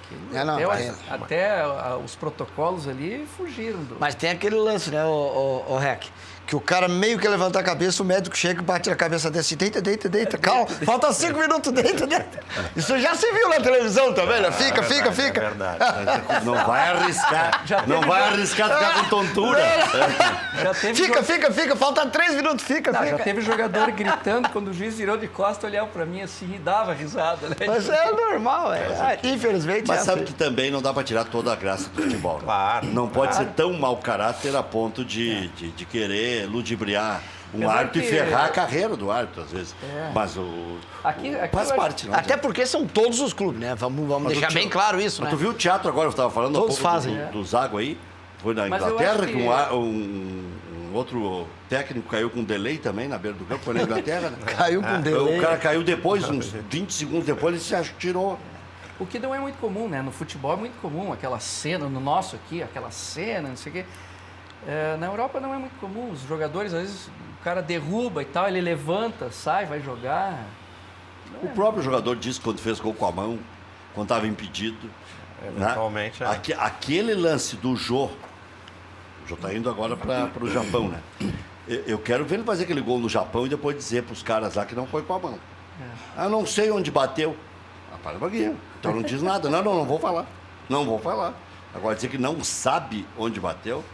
Até os protocolos ali fugiram. Mas tem aquele lance, né, o Rec? Que o cara meio que levanta a cabeça, o médico chega e bate na cabeça desse, deita, calma, falta 5 minutos, deita. Isso já se viu na televisão também, né? Fica. É verdade. Não vai arriscar. Não vai arriscar ficar com tontura. Fica, falta 3 minutos, fica. Já teve jogador gritando quando o juiz virou de costa, olhava pra mim assim e dava risada, né? Mas é normal, infelizmente. Mas sabe que também não dá pra tirar toda a graça do futebol. Né? Claro. Não pode ser tão mau caráter a ponto de querer ludibriar um árbitro e ferrar a carreira do árbitro, às vezes. Mas aqui faz parte. Não até porque são todos os clubes, né? Vamos deixar bem claro isso, né? Tu viu o teatro agora, eu estava falando todos fazem. do Zago aí, foi na Inglaterra, que um outro técnico caiu com delay também na beira do campo, foi na Inglaterra. Né? Caiu com delay. O cara caiu depois, uns 20 segundos depois, ele se atirou. O que não é muito comum, né? No futebol é muito comum, aquela cena, no nosso aqui, aquela cena, não sei o quê. Na Europa não é muito comum, os jogadores, às vezes, o cara derruba e tal, ele levanta, sai, vai jogar. O próprio jogador disse quando fez gol com a mão, quando estava impedido. Eventualmente, né? Aquele lance do Jô, o Jô está indo agora para o Japão, né? Eu quero ver ele fazer aquele gol no Japão e depois dizer para os caras lá que não foi com a mão. Eu não sei onde bateu. Para um pouquinho. Então não diz nada. Não vou falar. Não vou falar. Agora dizer que não sabe onde bateu.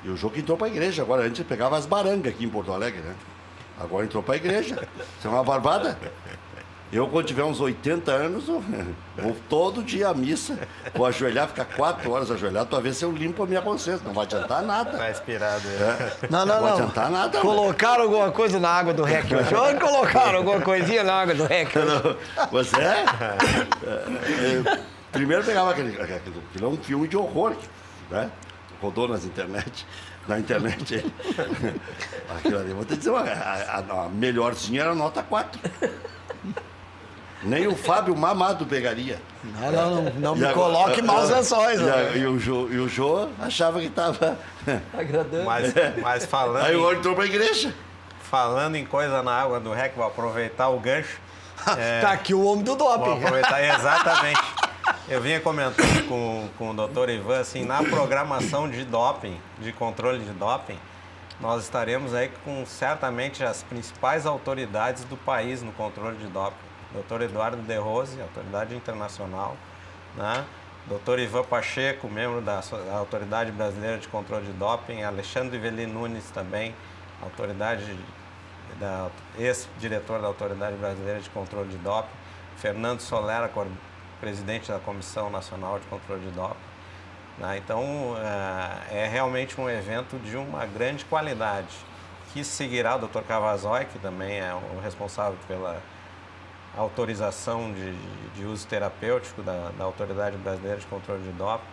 E o jogo entrou para a igreja. Agora antes pegava as barangas aqui em Porto Alegre, né? Agora entrou para a igreja. Isso é uma barbada. Eu, quando tiver uns 80 anos, vou todo dia à missa, vou ajoelhar, ficar 4 horas ajoelhado para ver se eu limpo a minha consciência. Não vai adiantar nada. Vai inspirado. Não. Não vai adiantar nada. Colocaram alguma coisa na água do REC hoje. Onde colocaram alguma coisinha na água do REC hoje? Você primeiro pegava aquele é um filme de horror, né? Rodou na internet. Aquilo ali, vou te dizer, a melhorzinha era nota 4. Nem o Fábio Mamado pegaria. Não me coloque maus lençóis. E o Jô achava que estava agradando. Mas falando. Aí o outro entrou para a igreja. Falando em coisa na água do REC, vou aproveitar o gancho. Tá aqui o homem do doping. Vou aproveitar, exatamente. Eu vinha comentando com o doutor Ivan, assim, na programação de doping, de controle de doping, nós estaremos aí com certamente as principais autoridades do país no controle de doping. Dr. Eduardo De Rose, autoridade internacional, né? Dr. Ivan Pacheco, membro da Autoridade Brasileira de Controle de Doping, Alexandre Veli Nunes também, ex-diretor da Autoridade Brasileira de Controle de Doping, Fernando Solera, presidente da Comissão Nacional de Controle de Doping. Né? Então, é realmente um evento de uma grande qualidade, que seguirá o Dr. Cavazoy, que também é o responsável pela autorização de uso terapêutico da Autoridade Brasileira de Controle de Doping.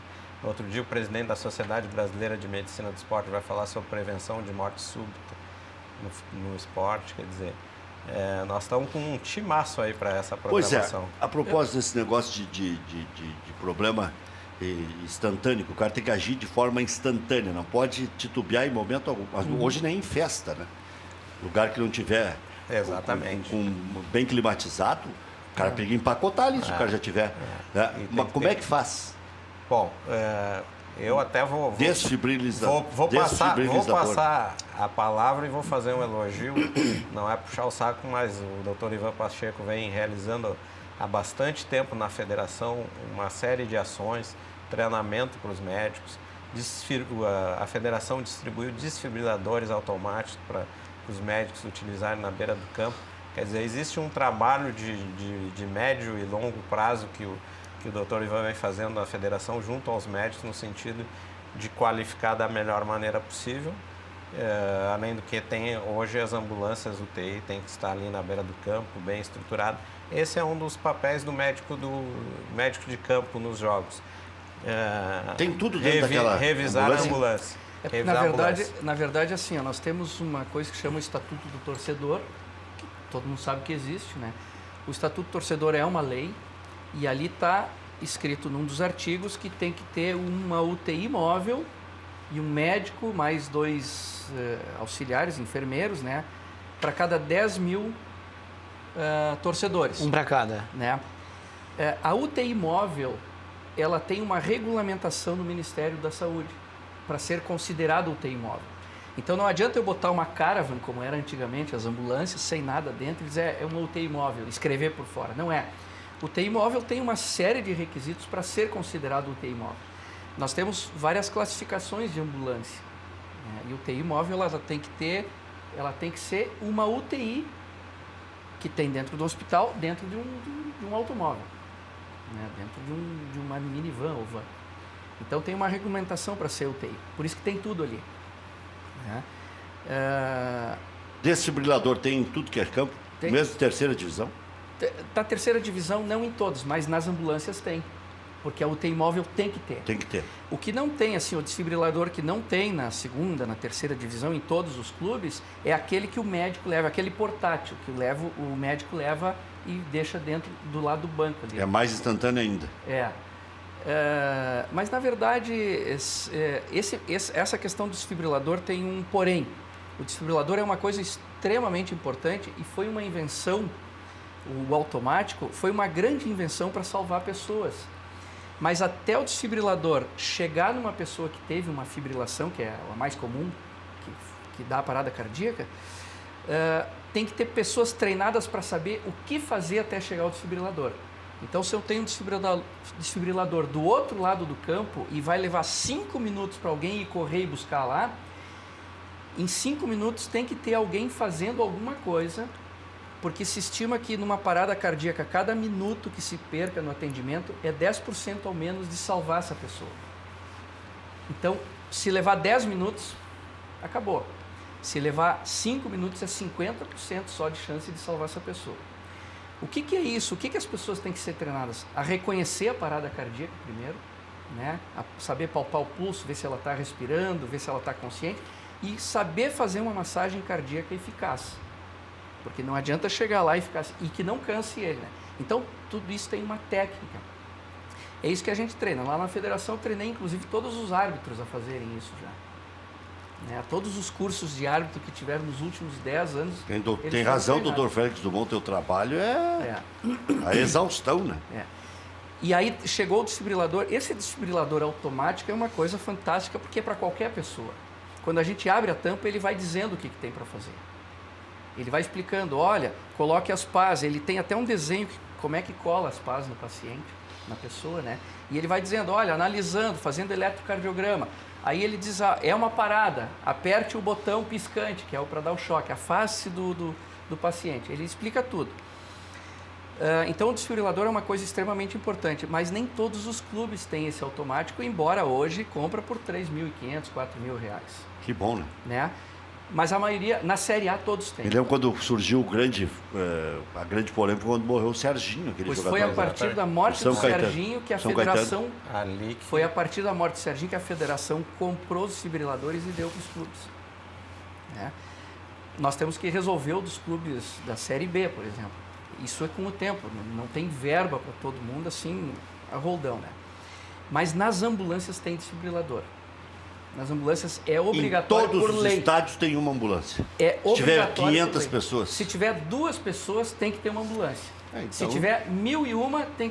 No outro dia, o presidente da Sociedade Brasileira de Medicina do Esporte vai falar sobre prevenção de morte súbita no esporte. Quer dizer, nós estamos com um timaço aí para essa programação. Pois é, a propósito desse negócio de problema instantâneo, o cara tem que agir de forma instantânea, não pode titubear em momento algum. Hoje nem em festa, né? Lugar que não tiver... Exatamente. Bem climatizado, o cara pega e empacotar ali, se o cara já tiver. Mas como é que faz? Bom, eu até vou desfibrilizador. Vou passar a palavra e vou fazer um elogio. Não é puxar o saco, mas o doutor Ivan Pacheco vem realizando há bastante tempo na federação uma série de ações, treinamento para os médicos. A federação distribuiu desfibriladores automáticos para os médicos utilizarem na beira do campo. Quer dizer, existe um trabalho de médio e longo prazo que o doutor Ivan vem fazendo na federação junto aos médicos no sentido de qualificar da melhor maneira possível. Além do que tem hoje as ambulâncias UTI tem que estar ali na beira do campo, bem estruturado. Esse é um dos papéis do médico de campo nos jogos. Tem tudo dentro daquela revisar a ambulância. Na verdade, assim, nós temos uma coisa que chama o Estatuto do Torcedor, que todo mundo sabe que existe, né? O Estatuto do Torcedor é uma lei e ali está escrito num dos artigos que tem que ter uma UTI móvel e um médico, mais 2 auxiliares, enfermeiros, né? Para cada 10 mil torcedores. Um para cada. Né? A UTI móvel, ela tem uma regulamentação no Ministério da Saúde para ser considerado UTI móvel. Então não adianta eu botar uma caravan, como era antigamente, as ambulâncias, sem nada dentro, e dizer é uma UTI móvel, escrever por fora. Não é. UTI móvel tem uma série de requisitos para ser considerado UTI móvel. Nós temos várias classificações de ambulância. Né? E UTI móvel ela tem que ser uma UTI que tem dentro do hospital, dentro de um automóvel, né? Dentro de uma minivan ou van. Então tem uma regulamentação para ser UTI, por isso que tem tudo ali. Né? Desfibrilador tem em tudo que é campo? Tem. Mesmo terceira divisão? Da terceira divisão, não em todos, mas nas ambulâncias tem. Porque a UTI móvel tem que ter. Tem que ter. O que não tem, assim, o desfibrilador que não tem na segunda, na terceira divisão, em todos os clubes, é aquele que o médico leva, aquele portátil que o médico leva e deixa dentro do lado do banco ali. É mais instantâneo ainda. Mas, na verdade, essa questão do desfibrilador tem um porém. O desfibrilador é uma coisa extremamente importante e foi uma invenção, o automático, foi uma grande invenção para salvar pessoas. Mas até o desfibrilador chegar numa pessoa que teve uma fibrilação, que é a mais comum, que dá a parada cardíaca, tem que ter pessoas treinadas para saber o que fazer até chegar ao desfibrilador. Então, se eu tenho um desfibrilador do outro lado do campo e vai levar 5 minutos para alguém ir correr e buscar lá, em 5 minutos tem que ter alguém fazendo alguma coisa, porque se estima que numa parada cardíaca, cada minuto que se perca no atendimento é 10% ao menos de salvar essa pessoa. Então, se levar 10 minutos, acabou. Se levar 5 minutos, é 50% só de chance de salvar essa pessoa. O que é isso? O que as pessoas têm que ser treinadas? A reconhecer a parada cardíaca primeiro, né? A saber palpar o pulso, ver se ela está respirando, ver se ela está consciente e saber fazer uma massagem cardíaca eficaz. Porque não adianta chegar lá e ficar assim, e que não canse ele, né? Então, tudo isso tem uma técnica. É isso que a gente treina. Lá na federação, eu treinei, inclusive, todos os árbitros a fazerem isso já. Né? Todos os cursos de árbitro que tiveram nos últimos 10 anos... Tem razão, doutor Félix Dumont, teu trabalho é a exaustão, né? E aí chegou o desfibrilador. Esse desfibrilador automático é uma coisa fantástica, porque é para qualquer pessoa. Quando a gente abre a tampa, ele vai dizendo o que tem para fazer. Ele vai explicando, olha, coloque as pás. Ele tem até um desenho, como é que cola as pás no paciente, na pessoa, né? E ele vai dizendo, olha, analisando, fazendo eletrocardiograma. Aí ele diz, é uma parada, aperte o botão piscante, que é o para dar o choque, a face do paciente. Ele explica tudo. Então o desfibrilador é uma coisa extremamente importante, mas nem todos os clubes têm esse automático, embora hoje compra por R$3.500, R$4.000. Que bom, né? Mas a maioria, na Série A, todos têm. Me lembro quando surgiu a grande polêmica, quando morreu o Serginho, aquele pois jogador. Foi a partir da morte do Serginho que a federação... Foi a partir da morte do Serginho que a federação comprou os desfibriladores e deu para os clubes. Né? Nós temos que resolver o dos clubes da Série B, por exemplo. Isso é com o tempo, não tem verba para todo mundo assim, a roldão, né? Mas nas ambulâncias tem desfibrilador. Nas ambulâncias é obrigatório por lei. Todos os estádios tem uma ambulância. É obrigatório. Se tiver 500 pessoas. Se tiver 2 pessoas, tem que ter uma ambulância. Então... Se tiver 1.001,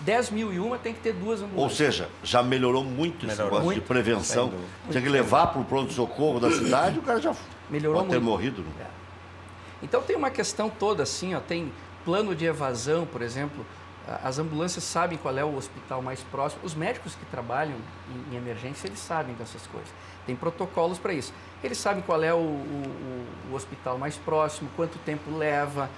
10.001, tem que ter 2 ambulâncias. Ou seja, já melhorou muito esse negócio de prevenção. Tinha que levar para o pronto-socorro da cidade, o cara já pode ter morrido. Né? Então tem uma questão toda assim, tem plano de evasão, por exemplo. As ambulâncias sabem qual é o hospital mais próximo. Os médicos que trabalham em emergência, eles sabem dessas coisas. Tem protocolos para isso. Eles sabem qual é o hospital mais próximo, quanto tempo leva.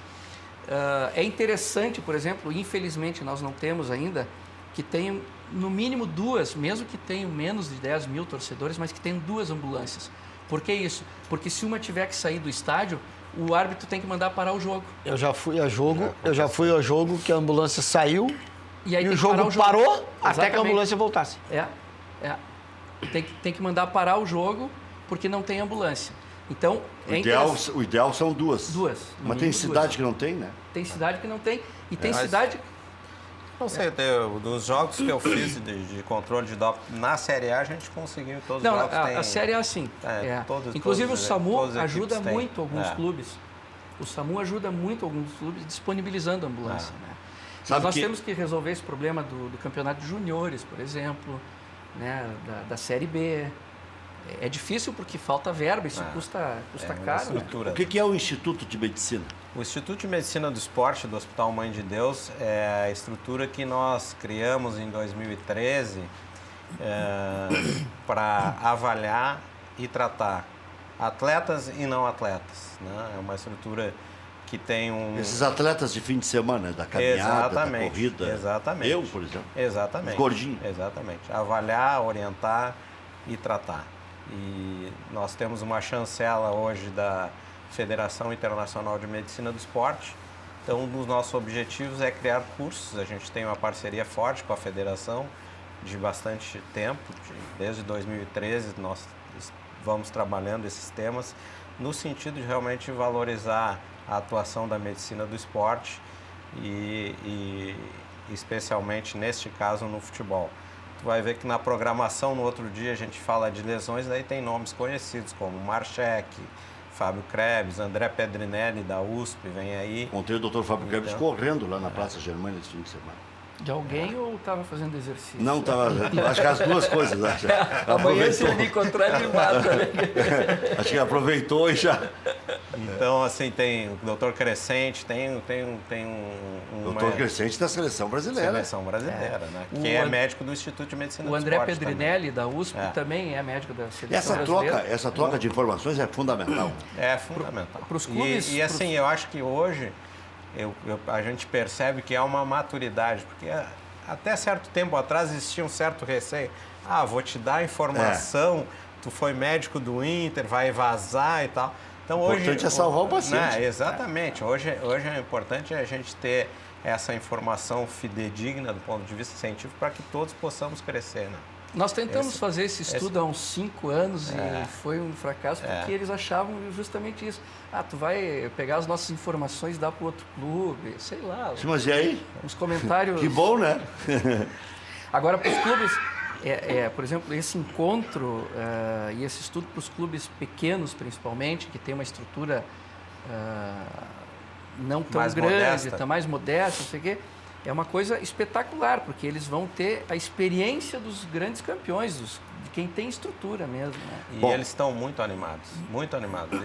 É interessante, por exemplo, infelizmente nós não temos ainda, que tenham no mínimo 2, mesmo que tenham menos de 10 mil torcedores, mas que tenham 2 ambulâncias. Por que isso? Porque se uma tiver que sair do estádio, o árbitro tem que mandar parar o jogo. Eu já fui a jogo que a ambulância saiu e o jogo parou. Exatamente. Até que a ambulância voltasse. Tem que mandar parar o jogo porque não tem ambulância. Então, o ideal são 2. Mas tem cidade que não tem, né? Tem cidade que não tem. E tem cidade... Não sei, dos jogos que eu fiz de controle de doping na Série A, a gente conseguiu todos os jogos. A Série A sim. Inclusive o SAMU ajuda muito alguns clubes. O SAMU ajuda muito alguns clubes disponibilizando a ambulância. Né? Mas nós temos que resolver esse problema do campeonato de juniores, por exemplo, né? da Série B. É difícil porque falta verba, isso custa caro. Né? O que é o Instituto de Medicina? O Instituto de Medicina do Esporte do Hospital Mãe de Deus é a estrutura que nós criamos em 2013 para avaliar e tratar atletas e não atletas. Né? É uma estrutura que tem Esses atletas de fim de semana, da caminhada, da corrida. Exatamente. Eu, por exemplo. Exatamente. Os gordinhos. Exatamente. Avaliar, orientar e tratar. E nós temos uma chancela hoje da Federação Internacional de Medicina do Esporte. Então, um dos nossos objetivos é criar cursos. A gente tem uma parceria forte com a federação de bastante tempo. Desde 2013, nós vamos trabalhando esses temas no sentido de realmente valorizar a atuação da medicina do esporte e especialmente, neste caso, no futebol. Tu vai ver que na programação, no outro dia, a gente fala de lesões, daí tem nomes conhecidos como Marchek, Fábio Krebs, André Pedrinelli, da USP, vem aí. Contei o doutor Fábio Krebs correndo lá na Praça Germânia esse fim de semana. De alguém ou estava fazendo exercício? Não, estava. Acho que as duas coisas. Amanhã, se ele me encontrar, ele mata. Acho que aproveitou e já. Então, assim, tem o doutor Crescente, tem doutor Crescente da Seleção Brasileira. Seleção Brasileira, né? Que é médico do Instituto de Medicina do Esporte. O André Pedrinelli, da USP, também é médico da Seleção Brasileira. Essa troca de informações é fundamental. É fundamental. Para os clubes... E assim, eu acho que hoje... a gente percebe que há uma maturidade, porque até certo tempo atrás existia um certo receio. Vou te dar informação, tu foi médico do Inter, vai vazar e tal. Então, o importante é salvar o paciente. Né, exatamente. Hoje é importante a gente ter essa informação fidedigna do ponto de vista científico para que todos possamos crescer. Né? Nós tentamos fazer esse estudo há uns 5 anos e foi um fracasso porque eles achavam justamente isso. Tu vai pegar as nossas informações e dar para o outro clube, sei lá. Mas e aí? Os comentários... Que bom, né? Agora, para os clubes, por exemplo, esse encontro e esse estudo para os clubes pequenos, principalmente, que tem uma estrutura não tão mais grande, modesta. Mais modesta, não sei o quê, é uma coisa espetacular, porque eles vão ter a experiência dos grandes campeões, de quem tem estrutura mesmo. Né? E eles estão muito animados, muito animados.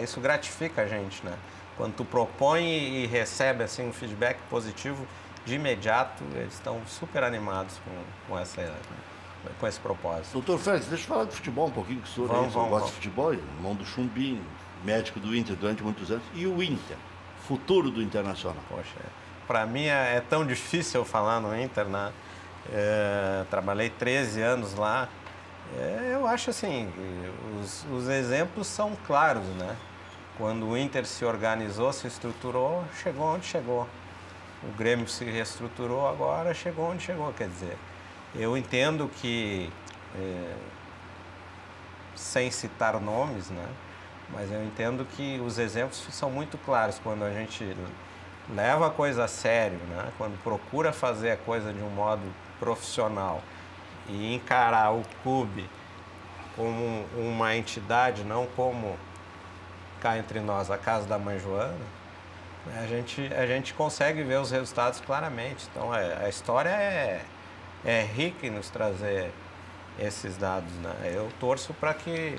Isso gratifica a gente, né? Quando tu propõe e recebe assim, um feedback positivo, de imediato, eles estão super animados com esse propósito. Doutor Félix, deixa eu falar de futebol um pouquinho, que o senhor gosta de futebol, irmão do Chumbinho, médico do Inter durante muitos anos, e o Inter, futuro do Internacional. Poxa, para mim é tão difícil falar no Inter, né? Trabalhei 13 anos lá. Eu acho assim, os exemplos são claros, né? Quando o Inter se organizou, se estruturou, chegou onde chegou. O Grêmio se reestruturou agora, chegou onde chegou. Quer dizer, eu entendo que, sem citar nomes, né? Mas eu entendo que os exemplos são muito claros quando a gente leva a coisa a sério, né? Quando procura fazer a coisa de um modo profissional e encarar o clube como uma entidade, não como, cá entre nós, a casa da mãe Joana, a gente consegue ver os resultados claramente. Então, a história é rica em nos trazer esses dados, né? Eu torço para que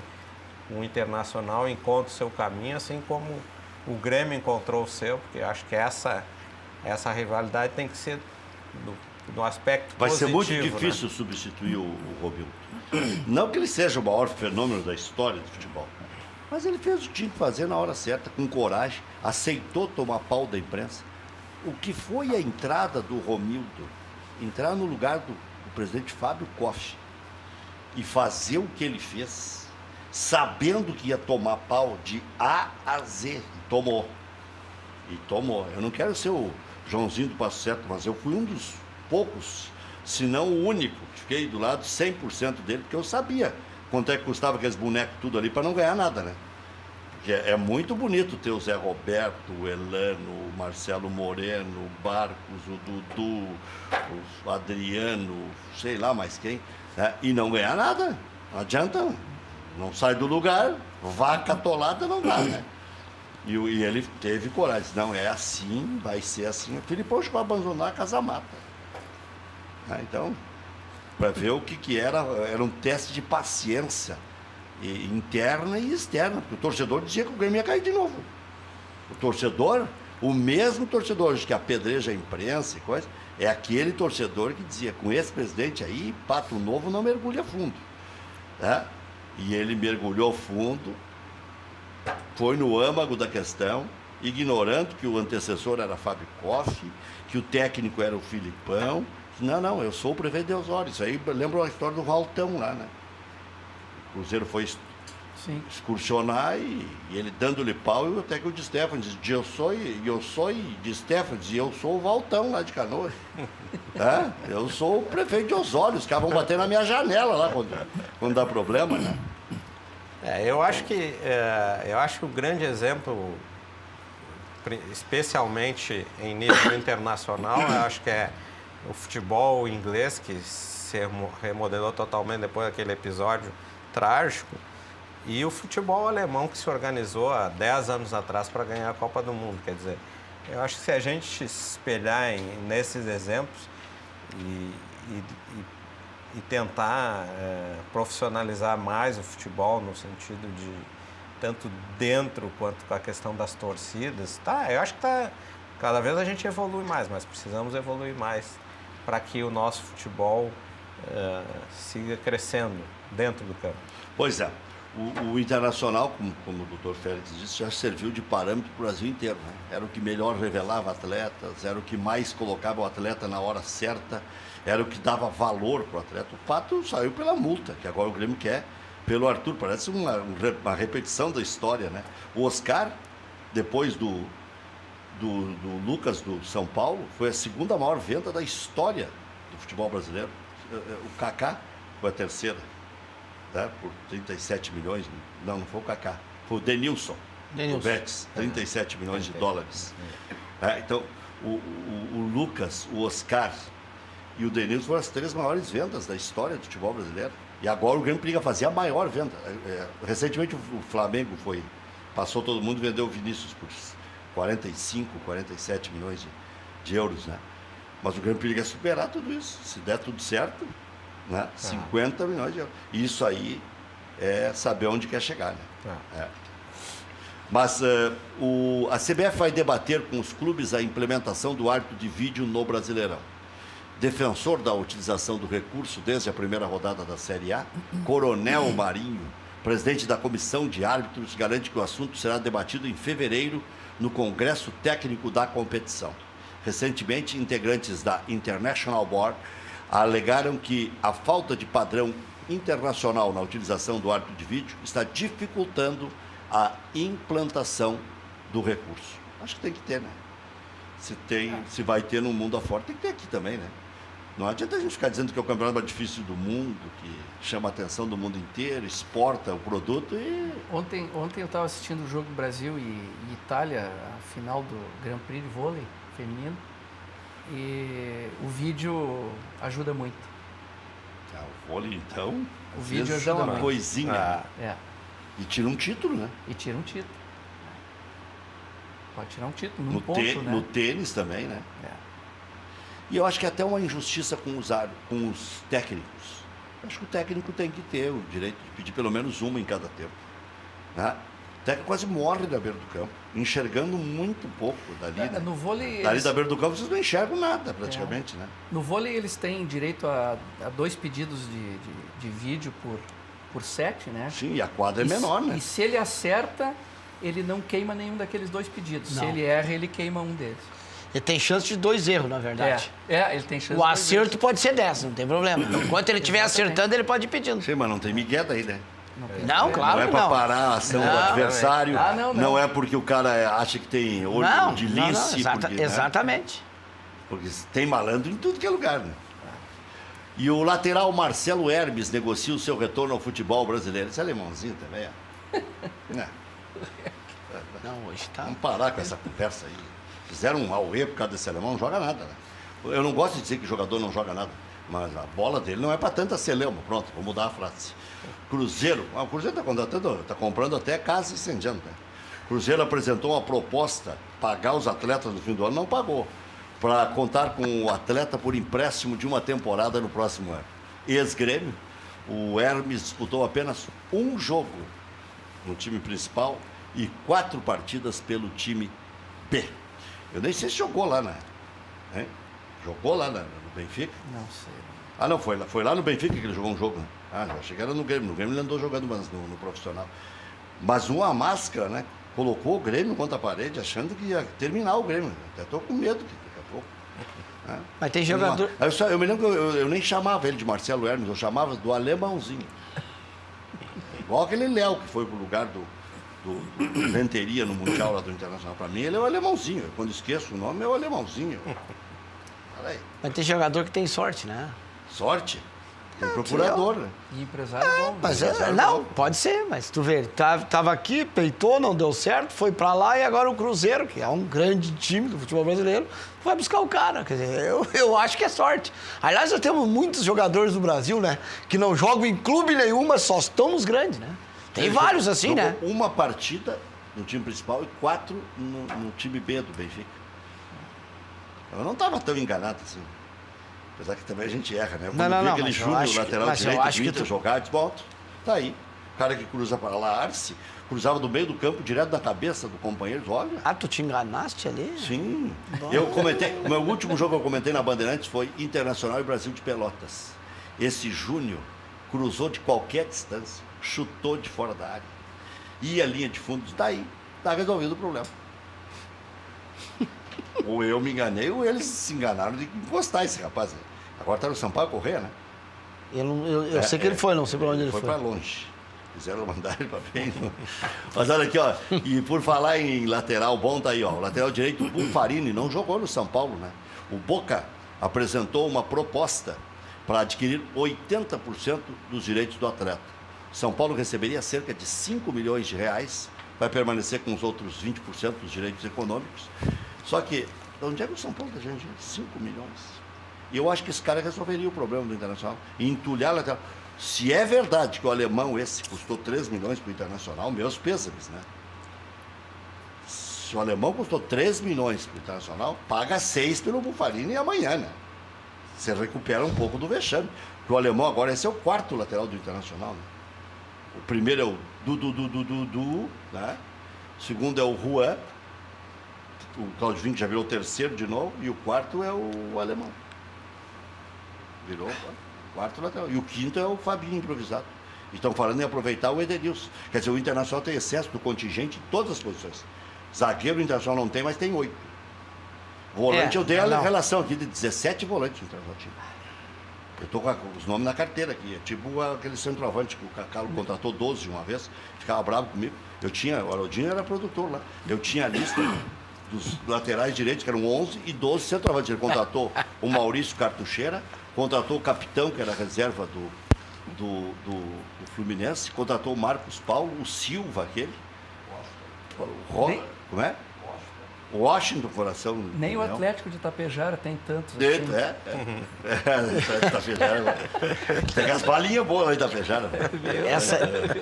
o Internacional encontre o seu caminho, assim como o Grêmio encontrou o seu, porque acho que essa rivalidade tem que ser do aspecto Vai positivo. Vai ser muito difícil, né, substituir o Romildo. Não que ele seja o maior fenômeno da história do futebol, mas ele fez o que tinha que fazer na hora certa, com coragem, aceitou tomar pau da imprensa. O que foi a entrada do Romildo, entrar no lugar do presidente Fábio Koff e fazer o que ele fez, sabendo que ia tomar pau de A a Z. E tomou. Eu não quero ser o Joãozinho do Passo Certo, mas eu fui um dos poucos, se não o único, que fiquei do lado 100% dele, porque eu sabia quanto é que custava aqueles bonecos tudo ali para não ganhar nada, né? Porque é muito bonito ter o Zé Roberto, o Elano, o Marcelo Moreno, o Barcos, o Dudu, o Adriano, sei lá mais quem, né? E não ganhar nada. Não adianta, não sai do lugar, vaca atolada não dá, né? E ele teve coragem, disse, não, é assim, vai ser assim. O Filipão chegou a abandonar a Casa Mata. Então, para ver o que era um teste de paciência interna e externa, porque o torcedor dizia que o Grêmio ia cair de novo. O mesmo torcedor que apedreja a imprensa e coisa, é aquele torcedor que dizia, com esse presidente aí, Pato Novo não mergulha fundo. Né? E ele mergulhou fundo, foi no âmago da questão, ignorando que o antecessor era Fábio Koff, que o técnico era o Filipão. Não, eu sou o prefeito de Osório. Isso aí lembra a história do Valtão lá, né? O Cruzeiro foi excursionar e ele dando-lhe pau, e até que o de Stefano disse, eu sou de Stefano, e eu sou o Valtão lá de Canoas. Eu sou o prefeito de Osório, os caras vão bater na minha janela lá quando dá problema, né? Eu acho que o grande exemplo, especialmente em nível internacional, eu acho que é o futebol inglês, que se remodelou totalmente depois daquele episódio trágico, e o futebol alemão, que se organizou há 10 anos atrás para ganhar a Copa do Mundo. Quer dizer, eu acho que se a gente se espelhar nesses exemplos e tentar profissionalizar mais o futebol, no sentido de tanto dentro quanto com a questão das torcidas, eu acho que cada vez a gente evolui mais, mas precisamos evoluir mais para que o nosso futebol siga crescendo dentro do campo. Pois é. O Internacional, como o doutor Félix disse, já serviu de parâmetro para o Brasil inteiro, né? Era o que melhor revelava atletas, era o que mais colocava o atleta na hora certa, era o que dava valor para o atleta. O Pato saiu pela multa, que agora o Grêmio quer, pelo Arthur. Parece uma repetição da história, né? O Oscar, depois do Lucas do São Paulo, foi a segunda maior venda da história do futebol brasileiro. O Kaká foi a terceira, né, por 37 milhões. Não foi o Kaká, foi o Denilson. O Betis, 37 milhões de dólares. Então, o Lucas, o Oscar e o Denilson foram as 3 maiores vendas da história do futebol brasileiro. E agora o Grêmio periga fazer a maior venda. Recentemente o Flamengo passou todo mundo e vendeu o Vinícius por 45, 47 milhões de euros, né? Mas o Grêmio periga superar tudo isso. Se der tudo certo, né? 50 milhões de euros. Isso aí é saber onde quer chegar, né? Mas a CBF vai debater com os clubes a implementação do árbitro de vídeo no Brasileirão. Defensor da utilização do recurso desde a primeira rodada da Série A, Coronel Marinho, presidente da comissão de árbitros, garante que o assunto será debatido em fevereiro no Congresso Técnico da competição. Recentemente, integrantes da International Board alegaram que a falta de padrão internacional na utilização do árbitro de vídeo está dificultando a implantação do recurso. Acho que tem que ter, né? Se vai ter no mundo afora, tem que ter aqui também, né? Não adianta a gente ficar dizendo que é o campeonato mais difícil do mundo, que chama a atenção do mundo inteiro, exporta o produto e... Ontem eu estava assistindo o jogo Brasil e Itália, a final do Grand Prix de vôlei feminino, e o vídeo ajuda muito. O vôlei, então, o vídeo ajuda uma muito. Coisinha. E tira um título, né? E tira um título. Pode tirar um título, no tênis também, né? E eu acho que é até uma injustiça com os técnicos. Eu acho que o técnico tem que ter o direito de pedir pelo menos uma em cada tempo. Né? O técnico quase morre da beira do campo, enxergando muito pouco dali. No vôlei, dali da beira do campo vocês não enxergam nada, praticamente. Né? No vôlei eles têm direito a 2 pedidos de vídeo por set, né? Sim, e a quadra é menor, né? E se ele acerta, ele não queima nenhum daqueles 2 pedidos. Não. Se ele erra, ele queima um deles. Ele tem chance de 2 erros, na verdade. Ele tem chance o acerto pode ser 10, não tem problema. Enquanto ele estiver acertando, ele pode ir pedindo. Sim, mas não tem migué daí, né? Não, claro não. que Não é para parar a ação do adversário. Não é porque o cara acha que tem olho de lince. Exatamente. Porque tem malandro em tudo que é lugar, né? E o lateral Marcelo Hermes negocia o seu retorno ao futebol brasileiro. Esse alemãozinho também, Não, hoje tá... Vamos parar com essa conversa aí. Fizeram um auê por causa desse alemão, não joga nada, né? Eu não gosto de dizer que jogador não joga nada, mas a bola dele não é para tanta celeuma. Pronto, vou mudar a frase. Cruzeiro, o Cruzeiro está comprando até casa incendiando, né? Cruzeiro apresentou uma proposta, pagar os atletas no fim do ano, não pagou, para contar com o atleta por empréstimo de uma temporada no próximo ano. Ex-Grêmio, o Hermes disputou apenas um jogo no time principal e 4 partidas pelo time B. Eu nem sei se jogou lá, né? Hein? Jogou lá no Benfica? Não sei. Não, foi lá no Benfica que ele jogou um jogo, né? Já achei que era no Grêmio. No Grêmio ele andou jogando mas no profissional. Mas uma máscara, né? Colocou o Grêmio contra a parede, achando que ia terminar o Grêmio. Até estou com medo daqui a pouco. Mas tem jogador... Eu me lembro que eu nem chamava ele de Marcelo Hermes, eu chamava do alemãozinho. Igual aquele Léo que foi pro lugar do Renteria no Mundial lá do Internacional. Para mim ele é o alemãozinho. Quando esqueço o nome é o alemãozinho. Peraí. Mas tem jogador que tem sorte, né? Sorte? Tem procurador, né? E empresário bom. Mas não, pode ser, mas tu vê, tava aqui, peitou, não deu certo, foi pra lá e agora o Cruzeiro, que é um grande time do futebol brasileiro, vai buscar o cara. Quer dizer, eu acho que é sorte. Aliás, nós temos muitos jogadores do Brasil, né? Que não jogam em clube nenhum, mas só estão nos grandes, né? Tem vários assim, né? Uma partida no time principal e 4 no time B do Benfica. Eu não estava tão enganado assim. Apesar que também a gente erra, né? Quando vi aquele Júnior, lateral direito do Inter jogar, eu disse, bom, tá aí. O cara que cruza para lá, Arce, cruzava do meio do campo, direto na cabeça do companheiro, olha. Tu te enganaste ali? Sim. Eu comentei, o meu último jogo que eu comentei na Bandeirantes foi Internacional e Brasil de Pelotas. Esse Júnior cruzou de qualquer distância, chutou de fora da área. Ia a linha de fundo, daí, tá resolvido o problema. Ou eu me enganei, ou eles se enganaram de encostar esse rapaz. Agora tá no Sampaio Corrêa, né? Eu sei que ele foi, não sei para onde ele foi. Foi para longe. Fizeram mandar ele para bem. Mas olha aqui, ó. E por falar em lateral bom, tá aí, ó. O lateral direito, o Buffarini, não jogou no São Paulo, né? O Boca apresentou uma proposta para adquirir 80% dos direitos do atleta. São Paulo receberia cerca de 5 milhões de reais, vai permanecer com os outros 20% dos direitos econômicos. Só que, de onde é que o São Paulo está, gente? 5 milhões. E eu acho que esse cara resolveria o problema do Internacional. E entulhar a lateral. Se é verdade que o alemão esse custou 3 milhões para o Internacional, meus pêsames, né? Se o alemão custou 3 milhões para o Internacional, paga 6 pelo Buffarini amanhã, né? Você recupera um pouco do vexame. Porque o alemão agora, esse é o 4º lateral do Internacional, né? O primeiro é o Dudu, né? O segundo é o Juan. O Claudio Vinck já virou o 3º de novo. E o 4º é o alemão. Virou o 4º lateral. E o 5º é o Fabinho improvisado. E estão falando em aproveitar o Edenilson. Quer dizer, o Internacional tem excesso do contingente em todas as posições. Zagueiro o Internacional não tem, mas tem 8. Volante eu dei a relação aqui de 17 volantes no Internacional. Eu estou com os nomes na carteira aqui. É tipo aquele centroavante que o Cacalo contratou 12 de uma vez. Ficava bravo comigo. O Arodinho era produtor lá. Eu tinha a lista dos laterais direitos, que eram 11 e 12 centroavantes. Ele contratou o Maurício Cartucheira, contratou o capitão, que era a reserva do Fluminense, contratou o Marcos Paulo, o Silva, aquele. Como é? Washington, coração. Nem o Atlético de Itapejara tem tantos. Itapejara. Tem as balinhas boas lá em Itapejara.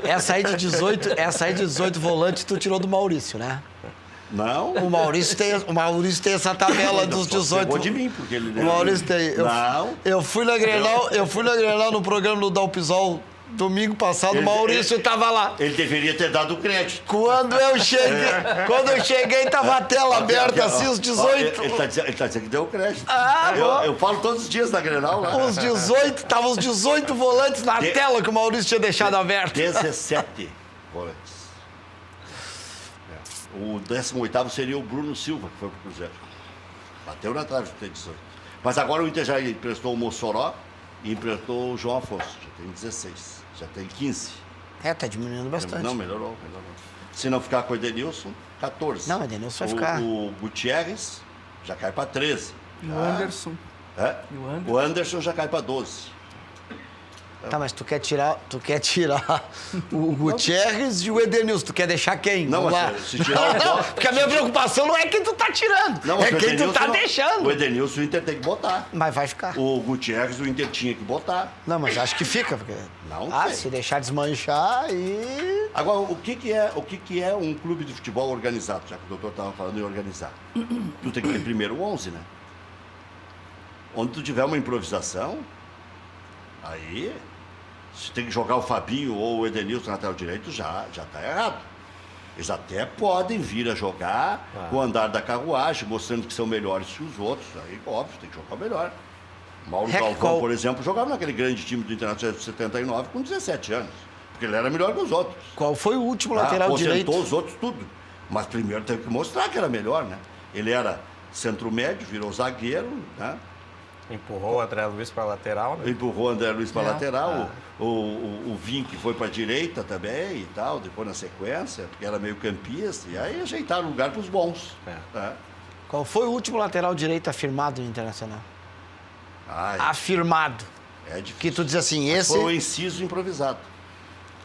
Essa aí de 18 volantes tu tirou do Maurício, né? Não. O Maurício tem essa tabela dos 18. Pegou de mim, porque ele... O Maurício tem. Eu fui na Grenal no programa do Dalpisol domingo passado, o Maurício estava lá. Ele deveria ter dado o crédito. Quando eu cheguei, estava a tela aberta, assim, os 18. Ele tá dizendo que deu o crédito. Eu falo todos os dias na Grenal lá. Estavam os 18 volantes na tela que o Maurício tinha deixado aberto. 17 volantes. O 18º seria o Bruno Silva, que foi pro Cruzeiro. Bateu na trave de ter 18. Mas agora o Inter já emprestou o Mossoró e emprestou o João Afonso. Já tem 16. Já tem 15. Tá diminuindo bastante. Não, melhorou. Se não ficar com o Edenilson, 14. Não, o Edenilson vai ficar. O Gutierrez já cai para 13. E o Anderson. O Anderson já cai para 12. Tá, mas tu quer tirar o Gutierrez e o Edenilson. Tu quer deixar quem? Não, mas se tirar o não, porque a minha preocupação não é quem tu tá tirando. Não, é quem tu tá deixando. O Edenilson o Inter tem que botar. Mas vai ficar. O Gutierrez o Inter tinha que botar. Não, mas acho que fica. Porque... Não sei. Se deixar desmanchar e... Agora, o que é um clube de futebol organizado? Já que o doutor estava falando em organizar. Tu tem que ter primeiro o 11, né? Onde tu tiver uma improvisação, aí... Se tem que jogar o Fabinho ou o Edenilson na lateral direito, já está errado. Eles até podem vir a jogar com o andar da carruagem, mostrando que são melhores que os outros. Aí, óbvio, tem que jogar o melhor. Mauro Galvão, por exemplo, jogava naquele grande time do Internacional de 79 com 17 anos. Porque ele era melhor que os outros. Qual foi o último lateral direito? Aposentou os outros tudo. Mas primeiro teve que mostrar que era melhor, né? Ele era centro-médio, virou zagueiro, né? Empurrou o André Luiz para a lateral, né? Empurrou o André Luiz para a lateral. O Vinck foi para a direita também e tal, depois na sequência, porque era meio campista. E aí ajeitaram o lugar para os bons. Qual foi o último lateral direito afirmado no Internacional? Afirmado. É difícil. Que tu diz assim, esse... Foi o inciso improvisado.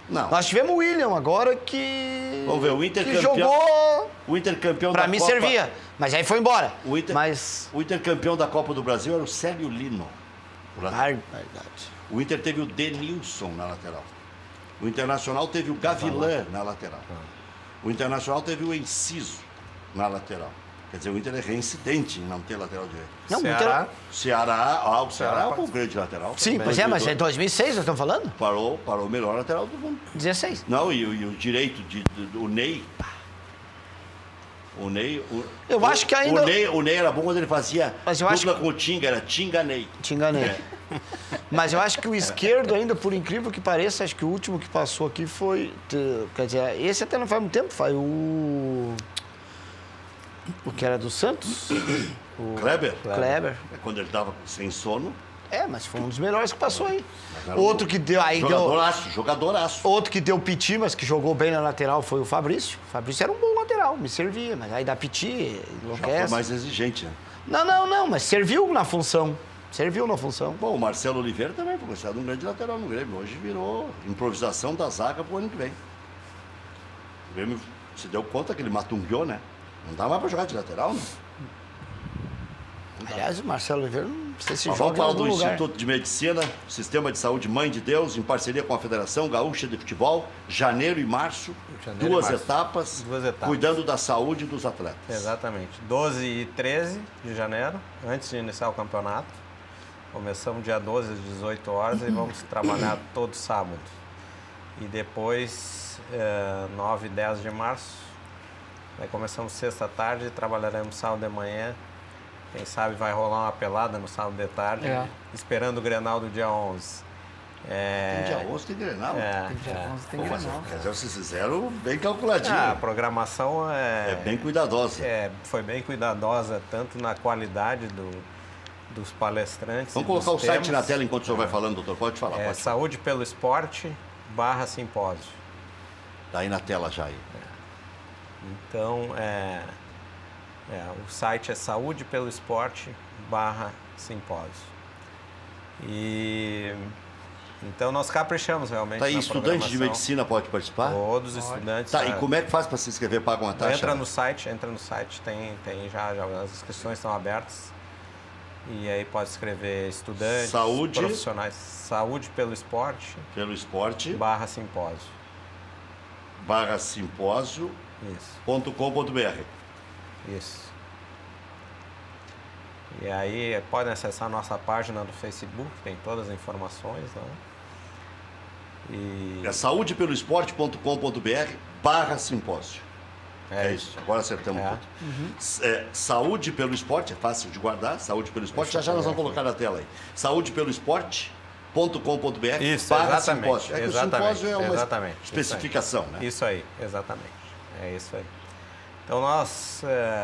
Não. Nós tivemos o William agora que... Vamos ver, o Inter que campeão... jogou... O Inter campeão da Copa... Pra mim servia, mas aí foi embora. O Inter campeão da Copa do Brasil era o Célio Lino. Verdade. O Inter teve o Denilson na lateral. O Internacional teve o Gavilã na lateral. O Internacional teve o Enciso na lateral. Quer dizer, o Inter é reincidente em não ter lateral direito. Não, o Ceará foi um grande lateral. Sim, pois mas é 2006 nós estamos falando? Parou o melhor lateral do mundo. 16. Não, e o direito do Ney. O Ney... Eu acho que ainda... O Ney era bom quando ele fazia dupla com o Tinga, era Tinga-Ney. Tinga-Ney. Mas eu acho que o esquerdo ainda, por incrível que pareça, acho que o último que passou aqui foi... Quer dizer, esse até não faz muito tempo, foi o que era do Santos? O Kleber? Kleber. É quando ele estava sem sono. Mas foi um dos melhores que passou aí. Outro que deu... Jogadoraço. Outro que deu piti, mas que jogou bem na lateral foi o Fabrício. O Fabrício era um bom lateral, me servia. Mas aí dá piti, enlouquece. Já foi mais exigente, né? Não, mas serviu na função. Bom, o Marcelo Oliveira também foi considerado um grande lateral no Grêmio. Hoje virou improvisação da zaga pro ano que vem. O Grêmio se deu conta que ele matungueou, né? Não dá mais pra jogar de lateral, né? Aliás, o Marcelo Oliveira, não sei se joga vamos falar do lugar. Instituto de Medicina, Sistema de Saúde Mãe de Deus, em parceria com a Federação Gaúcha de Futebol, janeiro e março, duas etapas, cuidando da saúde dos atletas. Exatamente. 12 e 13 de janeiro, antes de iniciar o campeonato. Começamos dia 12 às 18 horas e vamos trabalhar todo sábado. E depois, 9 e 10 de março, aí começamos sexta tarde e trabalharemos sábado de manhã. Quem sabe vai rolar uma pelada no sábado de tarde, esperando o Grenal do dia 11. Dia 11 tem Grenal? Dia 11 tem Grenal. Quer dizer, vocês fizeram bem calculadinho. A programação é bem cuidadosa. Foi bem cuidadosa, tanto na qualidade dos palestrantes. Vamos colocar o site na tela enquanto o senhor vai falando, doutor. Pode falar. Pode Saúde pelo Esporte /simpósio. Está aí na tela já. Aí. Então, o site é Saúde pelo Esporte /simpósio. E então nós caprichamos realmente. Tá aí, estudante de medicina pode participar? Todos os estudantes. Tá, e como é que faz para se inscrever? Paga uma taxa? Entra no site, tem já as inscrições estão abertas. E aí pode escrever estudantes, profissionais. Saúde pelo Esporte. Pelo Esporte. /simpósio. /simpósio.com.br. Isso. E aí podem acessar a nossa página do Facebook, tem todas as informações, né? É saudepeloesporte.com.br /simpósio. É isso, agora acertamos tudo. Saúde pelo Esporte, é fácil de guardar, Saúde pelo Esporte, já nós vamos colocar na tela aí. saudepeloesporte.com.br isso, simpósio. É que o simpósio é uma especificação, né? Isso aí, exatamente. É isso aí. Então nós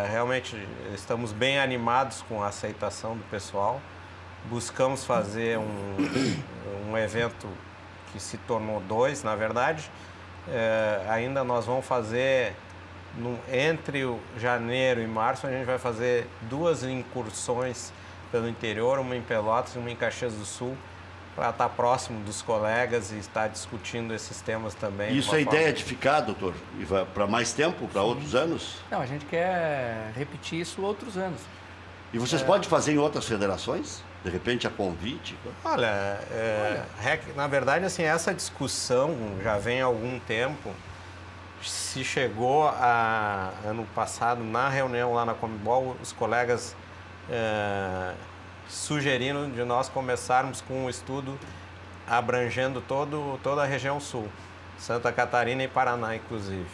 realmente estamos bem animados com a aceitação do pessoal. Buscamos fazer um evento que se tornou 2, na verdade. Ainda nós vamos fazer, entre o janeiro e março, a gente vai fazer 2 incursões pelo interior, uma em Pelotas e uma em Caxias do Sul, para estar próximo dos colegas e estar discutindo esses temas também. Isso é ideia de ficar, doutor? Para mais tempo, para outros anos? Não, a gente quer repetir isso outros anos. E vocês podem fazer em outras federações? De repente, a convite? Olha, na verdade, assim, essa discussão já vem há algum tempo. Se chegou ano passado, na reunião lá na Comebol, os colegas sugeriram de nós começarmos com um estudo abrangendo toda a região sul, Santa Catarina e Paraná, inclusive.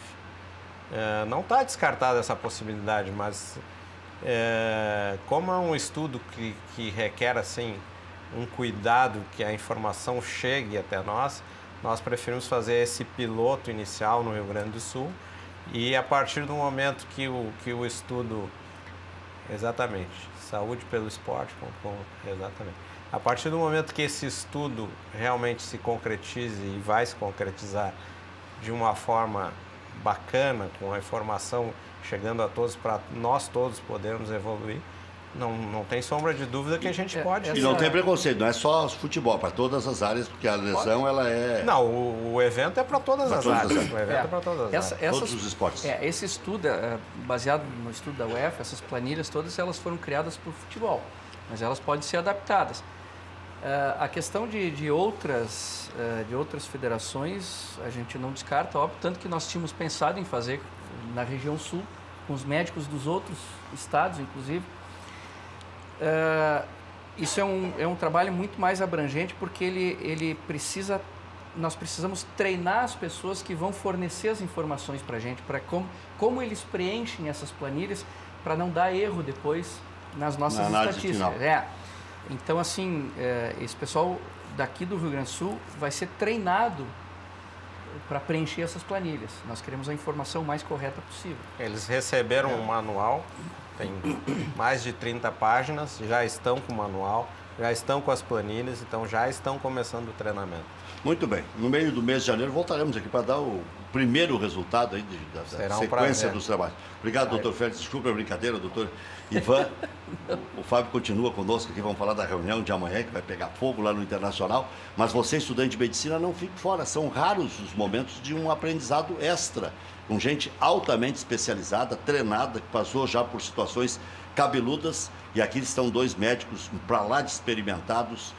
Não está descartada essa possibilidade, mas como é um estudo que requer assim, um cuidado que a informação chegue até nós preferimos fazer esse piloto inicial no Rio Grande do Sul e a partir do momento que o estudo... Exatamente, saudepeloesporte.com, exatamente. A partir do momento que esse estudo realmente se concretize e vai se concretizar de uma forma bacana, com a informação chegando a todos, para nós todos podermos evoluir, não tem sombra de dúvida que a gente pode... E não tem preconceito, não é só futebol, para todas as áreas, porque a lesão, ela é... Não, o evento é para todas as áreas. O evento é para todas as áreas. Todos os esportes. Esse estudo, baseado no estudo da UEFA, essas planilhas todas, elas foram criadas para o futebol, mas elas podem ser adaptadas. A questão de outras federações, a gente não descarta, óbvio, tanto que nós tínhamos pensado em fazer na região sul, com os médicos dos outros estados, inclusive. Isso é um trabalho muito mais abrangente, porque nós precisamos treinar as pessoas que vão fornecer as informações para a gente, para como eles preenchem essas planilhas, para não dar erro depois nas nossas estatísticas. Então, assim, esse pessoal daqui do Rio Grande do Sul vai ser treinado para preencher essas planilhas. Nós queremos a informação mais correta possível. Eles receberam um manual, tem mais de 30 páginas, já estão com o manual, já estão com as planilhas, então já estão começando o treinamento. Muito bem. No meio do mês de janeiro voltaremos aqui para dar o primeiro resultado aí da sequência dos trabalhos. Obrigado, doutor Félix. Desculpa a brincadeira, doutor Ivan. O Fábio continua conosco aqui, vamos falar da reunião de amanhã, que vai pegar fogo lá no Internacional. Mas você, estudante de medicina, não fique fora. São raros os momentos de um aprendizado extra, com gente altamente especializada, treinada, que passou já por situações cabeludas, e aqui estão 2 médicos para lá de experimentados,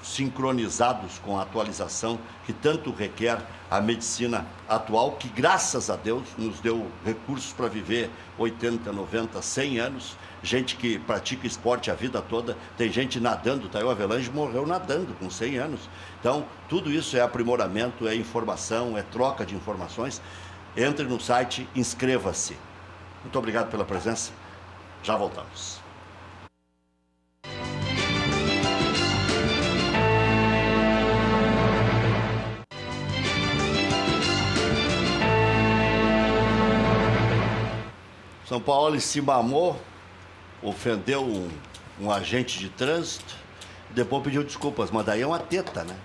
sincronizados com a atualização que tanto requer a medicina atual, que graças a Deus nos deu recursos para viver 80, 90, 100 anos, gente que pratica esporte a vida toda, tem gente nadando, Thaio Avelange morreu nadando com 100 anos. Então, tudo isso é aprimoramento, é informação, é troca de informações. Entre no site, inscreva-se. Muito obrigado pela presença, já voltamos. São Paulo se mamou, ofendeu um agente de trânsito, depois pediu desculpas, mas daí é uma teta, né?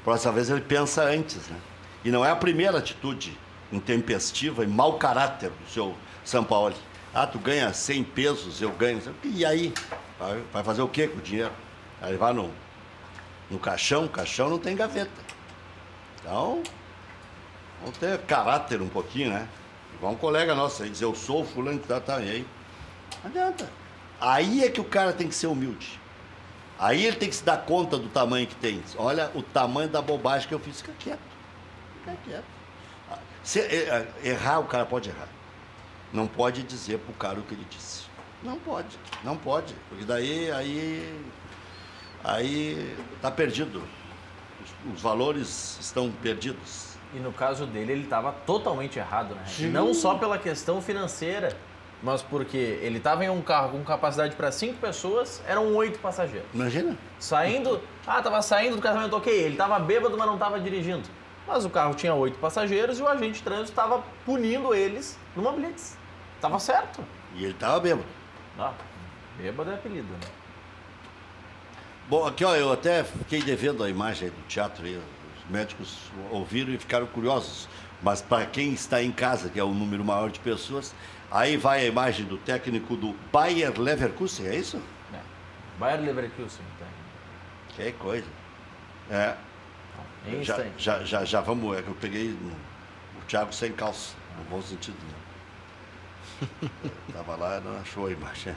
Próxima vez ele pensa antes, né? E não é a primeira atitude intempestiva e mau caráter do seu São Paulo. Ah, tu ganha 100 pesos, eu ganho... E aí? Vai fazer o quê com o dinheiro? Aí vai no caixão, o caixão não tem gaveta. Então, vamos ter caráter um pouquinho, né? Igual um colega nosso aí, dizer, eu sou o fulano que tá aí. Não adianta. Aí é que o cara tem que ser humilde. Aí ele tem que se dar conta do tamanho que tem. Olha o tamanho da bobagem que eu fiz. Fica quieto. Fica quieto. Se errar, o cara pode errar. Não pode dizer pro cara o que ele disse. Não pode. Não pode. Porque daí, aí tá perdido. Os valores estão perdidos. E no caso dele, ele estava totalmente errado, né? Não só pela questão financeira, mas porque ele estava em um carro com capacidade para 5 pessoas, eram 8 passageiros. Imagina. Estava saindo do casamento, ok, ele estava bêbado, mas não estava dirigindo. Mas o carro tinha 8 passageiros e o agente de trânsito estava punindo eles numa blitz. Estava certo. E ele estava bêbado. Bêbado é apelido, né? Bom, aqui ó, eu até fiquei devendo a imagem do teatro aí. Médicos ouviram e ficaram curiosos, mas para quem está em casa, que é o número maior de pessoas, aí vai a imagem do técnico do Bayer Leverkusen, é isso? Bayer Leverkusen, tá? Que coisa. É. Já vamos, é que eu peguei o Thiago sem calça, no bom sentido, né? Tava lá e não achou a imagem.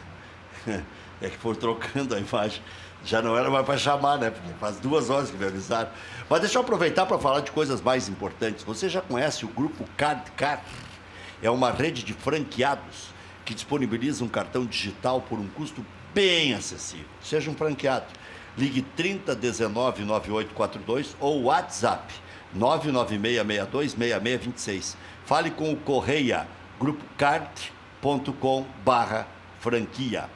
É que foram trocando a imagem. Já não era mais para chamar, né? Porque faz 2 horas que me avisaram. Mas deixa eu aproveitar para falar de coisas mais importantes. Você já conhece o grupo Cardcar? É uma rede de franqueados que disponibiliza um cartão digital por um custo bem acessível. Seja um franqueado. Ligue 3019-9842 ou WhatsApp 996626626. Fale com o Correia, grupocard.com/franquia.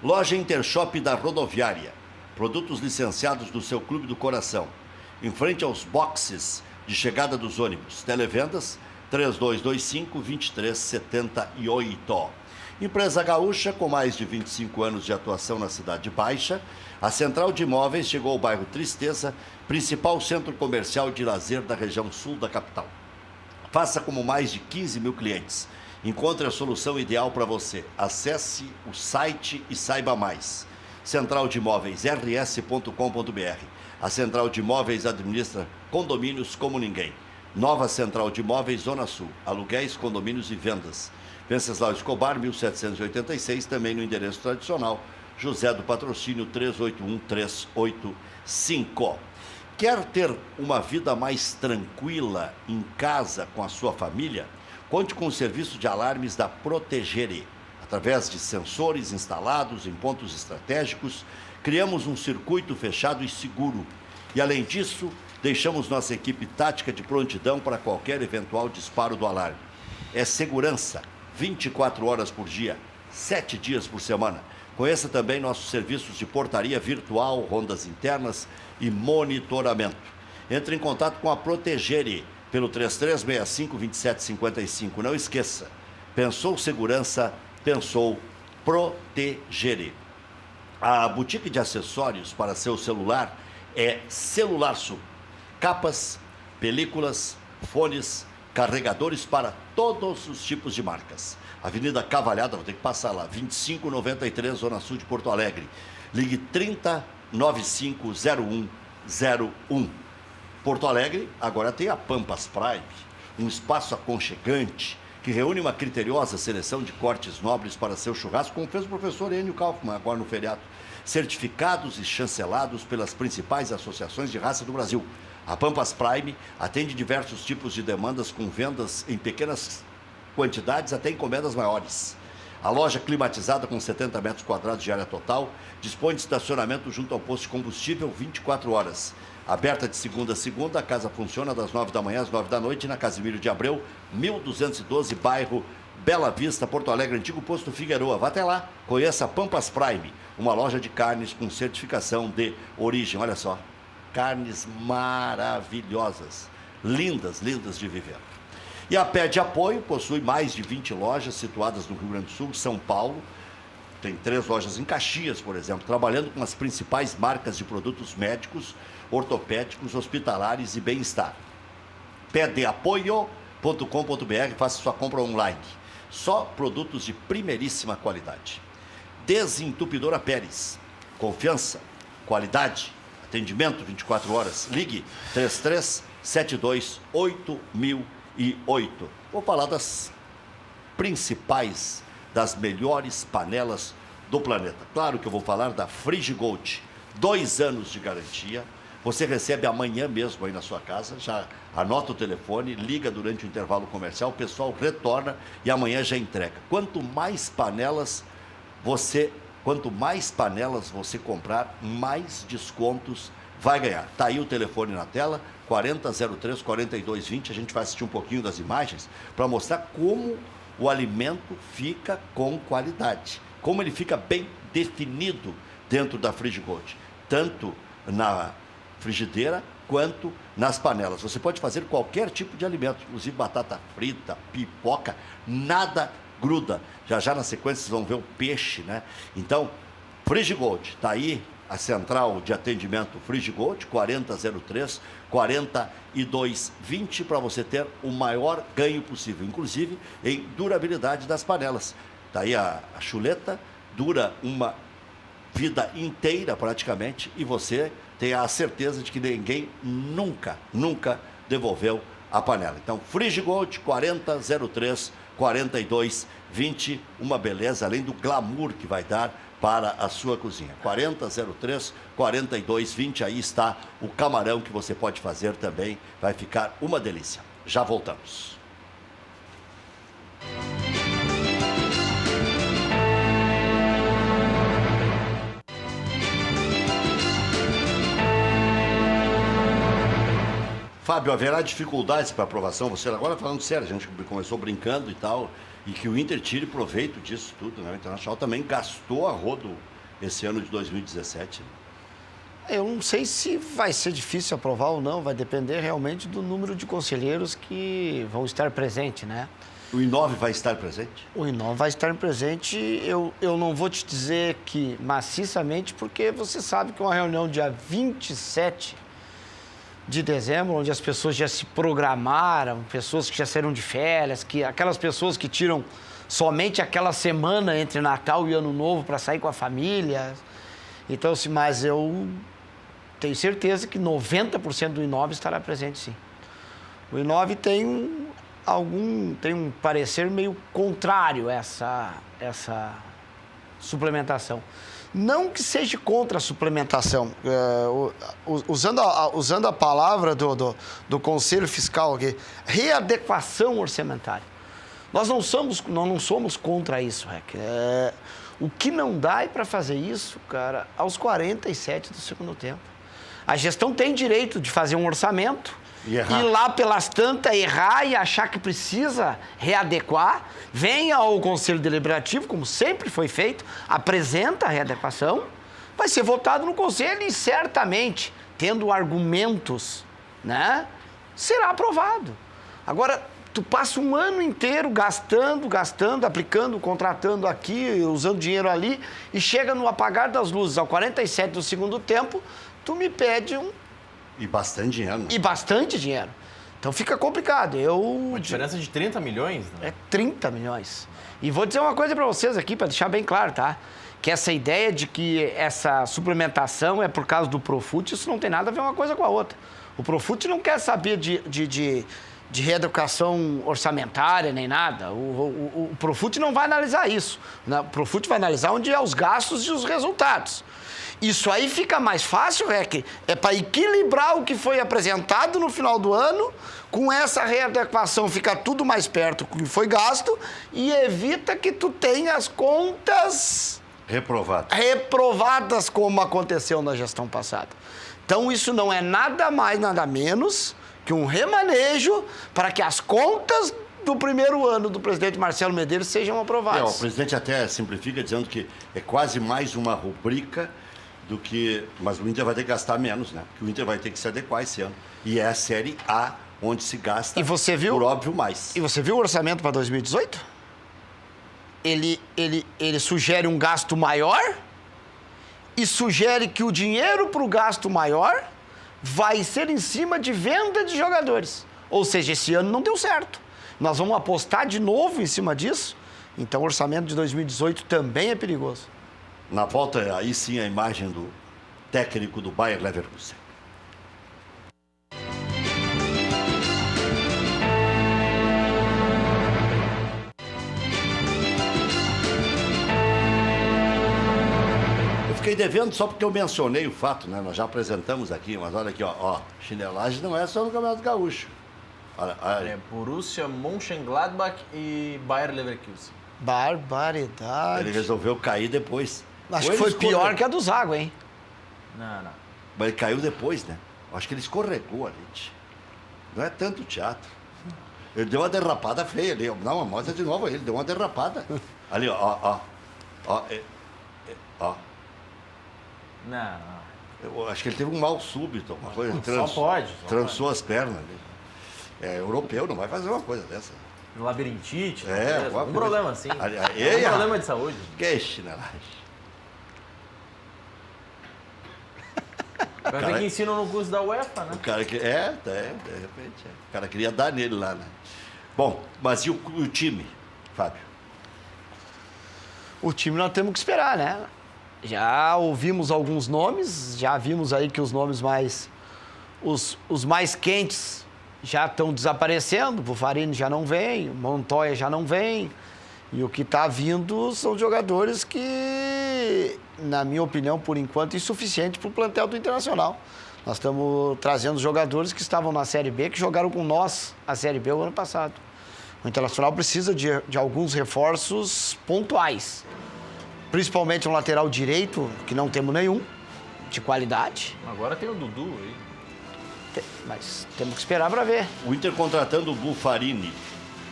Loja Intershop da Rodoviária. Produtos licenciados do seu Clube do Coração. Em frente aos boxes de chegada dos ônibus. Televendas 3225-2378. Empresa gaúcha com mais de 25 anos de atuação na Cidade Baixa. A Central de Imóveis chegou ao bairro Tristeza, principal centro comercial de lazer da região sul da capital. Faça como mais de 15 mil clientes. Encontre a solução ideal para você. Acesse o site e saiba mais. Central de Imóveis, rs.com.br. A Central de Imóveis administra condomínios como ninguém. Nova Central de Imóveis, Zona Sul. Aluguéis, condomínios e vendas. Venceslau Escobar, 1786, também no endereço tradicional. José do Patrocínio, 381-385. Quer ter uma vida mais tranquila em casa com a sua família? Conte com o serviço de alarmes da Protegere. Através de sensores instalados em pontos estratégicos, criamos um circuito fechado e seguro. E, além disso, deixamos nossa equipe tática de prontidão para qualquer eventual disparo do alarme. É segurança, 24 horas por dia, 7 dias por semana. Conheça também nossos serviços de portaria virtual, rondas internas e monitoramento. Entre em contato com a Protegere pelo 3365-2755. Não esqueça, pensou segurança, pensou Protegere. A boutique de acessórios para seu celular é Celular Sul. Capas, películas, fones, carregadores para todos os tipos de marcas. Avenida Cavalhada, vou ter que passar lá, 2593, Zona Sul de Porto Alegre. Ligue 3095-0101. Porto Alegre agora tem a Pampas Prime, um espaço aconchegante que reúne uma criteriosa seleção de cortes nobres para seu churrasco, como fez o professor Enio Kaufmann agora no feriado, certificados e chancelados pelas principais associações de raça do Brasil. A Pampas Prime atende diversos tipos de demandas com vendas em pequenas quantidades até encomendas maiores. A loja climatizada com 70 metros quadrados de área total dispõe de estacionamento junto ao posto de combustível 24 horas. Aberta de segunda a segunda, a casa funciona das 9 da manhã às 9 da noite na Casimiro de Abreu, 1212, bairro Bela Vista, Porto Alegre, antigo posto Figueroa. Vá até lá, conheça a Pampas Prime, uma loja de carnes com certificação de origem. Olha só, carnes maravilhosas, lindas, lindas de viver. E a Pé de Apoio possui mais de 20 lojas situadas no Rio Grande do Sul, São Paulo. Tem 3 lojas em Caxias, por exemplo, trabalhando com as principais marcas de produtos médicos, ortopédicos, hospitalares e bem-estar. pedeapoio.com.br, faça sua compra online. Só produtos de primeiríssima qualidade. Desentupidora Pérez. Confiança, qualidade, atendimento 24 horas. Ligue 3372-8008. Vou falar das principais, das melhores panelas do planeta. Claro que eu vou falar da Frigigold. 2 anos de garantia. Você recebe amanhã mesmo aí na sua casa, já anota o telefone, liga durante o intervalo comercial, o pessoal retorna e amanhã já entrega. Quanto mais panelas você comprar, mais descontos vai ganhar. Tá aí o telefone na tela, 4003-4220. A gente vai assistir um pouquinho das imagens para mostrar como o alimento fica com qualidade, como ele fica bem definido dentro da Frigigold, tanto na frigideira quanto nas panelas. Você pode fazer qualquer tipo de alimento, inclusive batata frita, pipoca, nada gruda. Já na sequência vocês vão ver o peixe, né? Então, Frigigold, tá aí a central de atendimento Frigigold, 4003-4220, para você ter o maior ganho possível, inclusive em durabilidade das panelas. Tá aí a chuleta, dura uma vida inteira praticamente, e você tem a certeza de que ninguém nunca devolveu a panela. Então, Frigigold, 4003-4220, uma beleza, além do glamour que vai dar para a sua cozinha. 4003-4220, aí está o camarão que você pode fazer também, vai ficar uma delícia. Já voltamos. Fábio, haverá dificuldades para aprovação? Você agora falando sério, a gente começou brincando e tal, e que o Inter tire proveito disso tudo, né? O Internacional também gastou a rodo esse ano de 2017. Eu não sei se vai ser difícil aprovar ou não, vai depender realmente do número de conselheiros que vão estar presentes, né? O I9 vai estar presente? O I9 vai estar presente, eu não vou te dizer que maciçamente, porque você sabe que uma reunião dia 27 de dezembro, onde as pessoas já se programaram, pessoas que já saíram de férias, aquelas pessoas que tiram somente aquela semana entre Natal e Ano Novo para sair com a família. Então, mas eu tenho certeza que 90% do I9 estará presente, sim. O I9 tem um parecer meio contrário a essa suplementação. Não que seja contra a suplementação, usando a palavra do Conselho Fiscal aqui, readequação orçamentária. Nós não somos contra isso, Rec. O que não dá é para fazer isso, cara, aos 47 do segundo tempo. A gestão tem direito de fazer um orçamento, ir lá pelas tantas, errar e achar que precisa readequar, venha ao Conselho Deliberativo, como sempre foi feito, apresenta a readequação, vai ser votado no Conselho e certamente, tendo argumentos, né, será aprovado. Agora, tu passa um ano inteiro gastando, aplicando, contratando aqui, usando dinheiro ali, e chega no apagar das luzes, ao 47 do segundo tempo, tu me pede E bastante dinheiro. Né? E bastante dinheiro. Então fica complicado. Uma diferença de 30 milhões? Né? É 30 milhões. E vou dizer uma coisa para vocês aqui, para deixar bem claro, tá? Que essa ideia de que essa suplementação é por causa do Profut, isso não tem nada a ver uma coisa com a outra. O Profut não quer saber de de reeducação orçamentária, nem nada. O Profut não vai analisar isso. O Profut vai analisar onde é os gastos e os resultados. Isso aí fica mais fácil, Rec, é para equilibrar o que foi apresentado no final do ano, com essa readequação fica tudo mais perto do que foi gasto e evita que tu tenha as contas reprovadas como aconteceu na gestão passada. Então isso não é nada mais, nada menos que um remanejo para que as contas do primeiro ano do presidente Marcelo Medeiros sejam aprovadas. O presidente até simplifica dizendo que é quase mais uma rubrica do que... Mas o Inter vai ter que gastar menos, né? Porque o Inter vai ter que se adequar esse ano. E é a Série A onde se gasta, por óbvio, mais. E você viu o orçamento para 2018? Ele sugere um gasto maior e sugere que o dinheiro para o gasto maior vai ser em cima de venda de jogadores. Ou seja, esse ano não deu certo. Nós vamos apostar de novo em cima disso. Então o orçamento de 2018 também é perigoso. Na volta, aí sim, a imagem do técnico do Bayer Leverkusen. Eu fiquei devendo só porque eu mencionei o fato, né? Nós já apresentamos aqui, mas olha aqui, ó. Chinelagem não é só no Campeonato Gaúcho. Olha. É Borussia Mönchengladbach e Bayer Leverkusen. Barbaridade. Ele resolveu cair depois. Acho que foi pior que a do Zago, hein? Não. Mas ele caiu depois, né? Acho que ele escorregou ali. Não é tanto teatro. Ele deu uma derrapada feia ali. Não, mostra de novo aí. Ele deu uma derrapada. Ali, ó. Não. Eu acho que ele teve um mal súbito, uma coisa. Só pode. Trançou as pernas ali. É, europeu não vai fazer uma coisa dessa. Labirintite. Um problema assim. Um problema de saúde. Que chinelagem. Vai ver que ensinam no curso da UEFA, né? O cara que... de repente. O cara queria dar nele lá, né? Bom, mas e o time, Fábio? O time nós temos que esperar, né? Já ouvimos alguns nomes, já vimos aí que os nomes mais... Os mais quentes já estão desaparecendo. O Buffarini já não vem, o Montoya já não vem. E o que está vindo são jogadores que, na minha opinião, por enquanto, insuficiente para o plantel do Internacional. Nós estamos trazendo jogadores que estavam na Série B, que jogaram com nós a Série B o ano passado. O Internacional precisa de alguns reforços pontuais. Principalmente um lateral direito, que não temos nenhum, de qualidade. Agora tem o Dudu aí. Mas temos que esperar para ver. O Inter contratando o Buffarini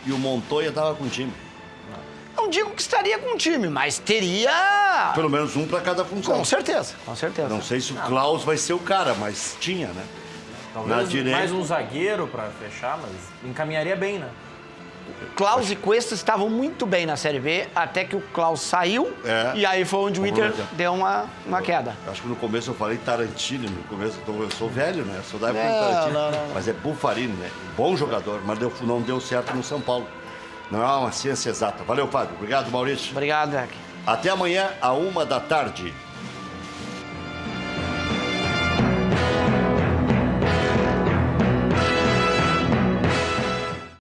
e o Montoya estava com o time. Não digo que estaria com o time, mas teria... Pelo menos um para cada função. Com certeza. Não sei se o Klaus vai ser o cara, mas tinha, né? Talvez mais um zagueiro para fechar, mas encaminharia bem, né? Klaus e Cuesta estavam muito bem na Série B, até que o Klaus saiu, e aí foi onde o Inter deu uma queda. Acho que no começo eu falei Tarantino, no começo eu sou velho, né? Sou da época do Tarantino. Não. Mas é Buffarini, né? Bom jogador, mas não deu certo no São Paulo. Não é uma ciência exata. Valeu, Fábio. Obrigado, Maurício. Obrigado, Jack. Até amanhã, à 13h.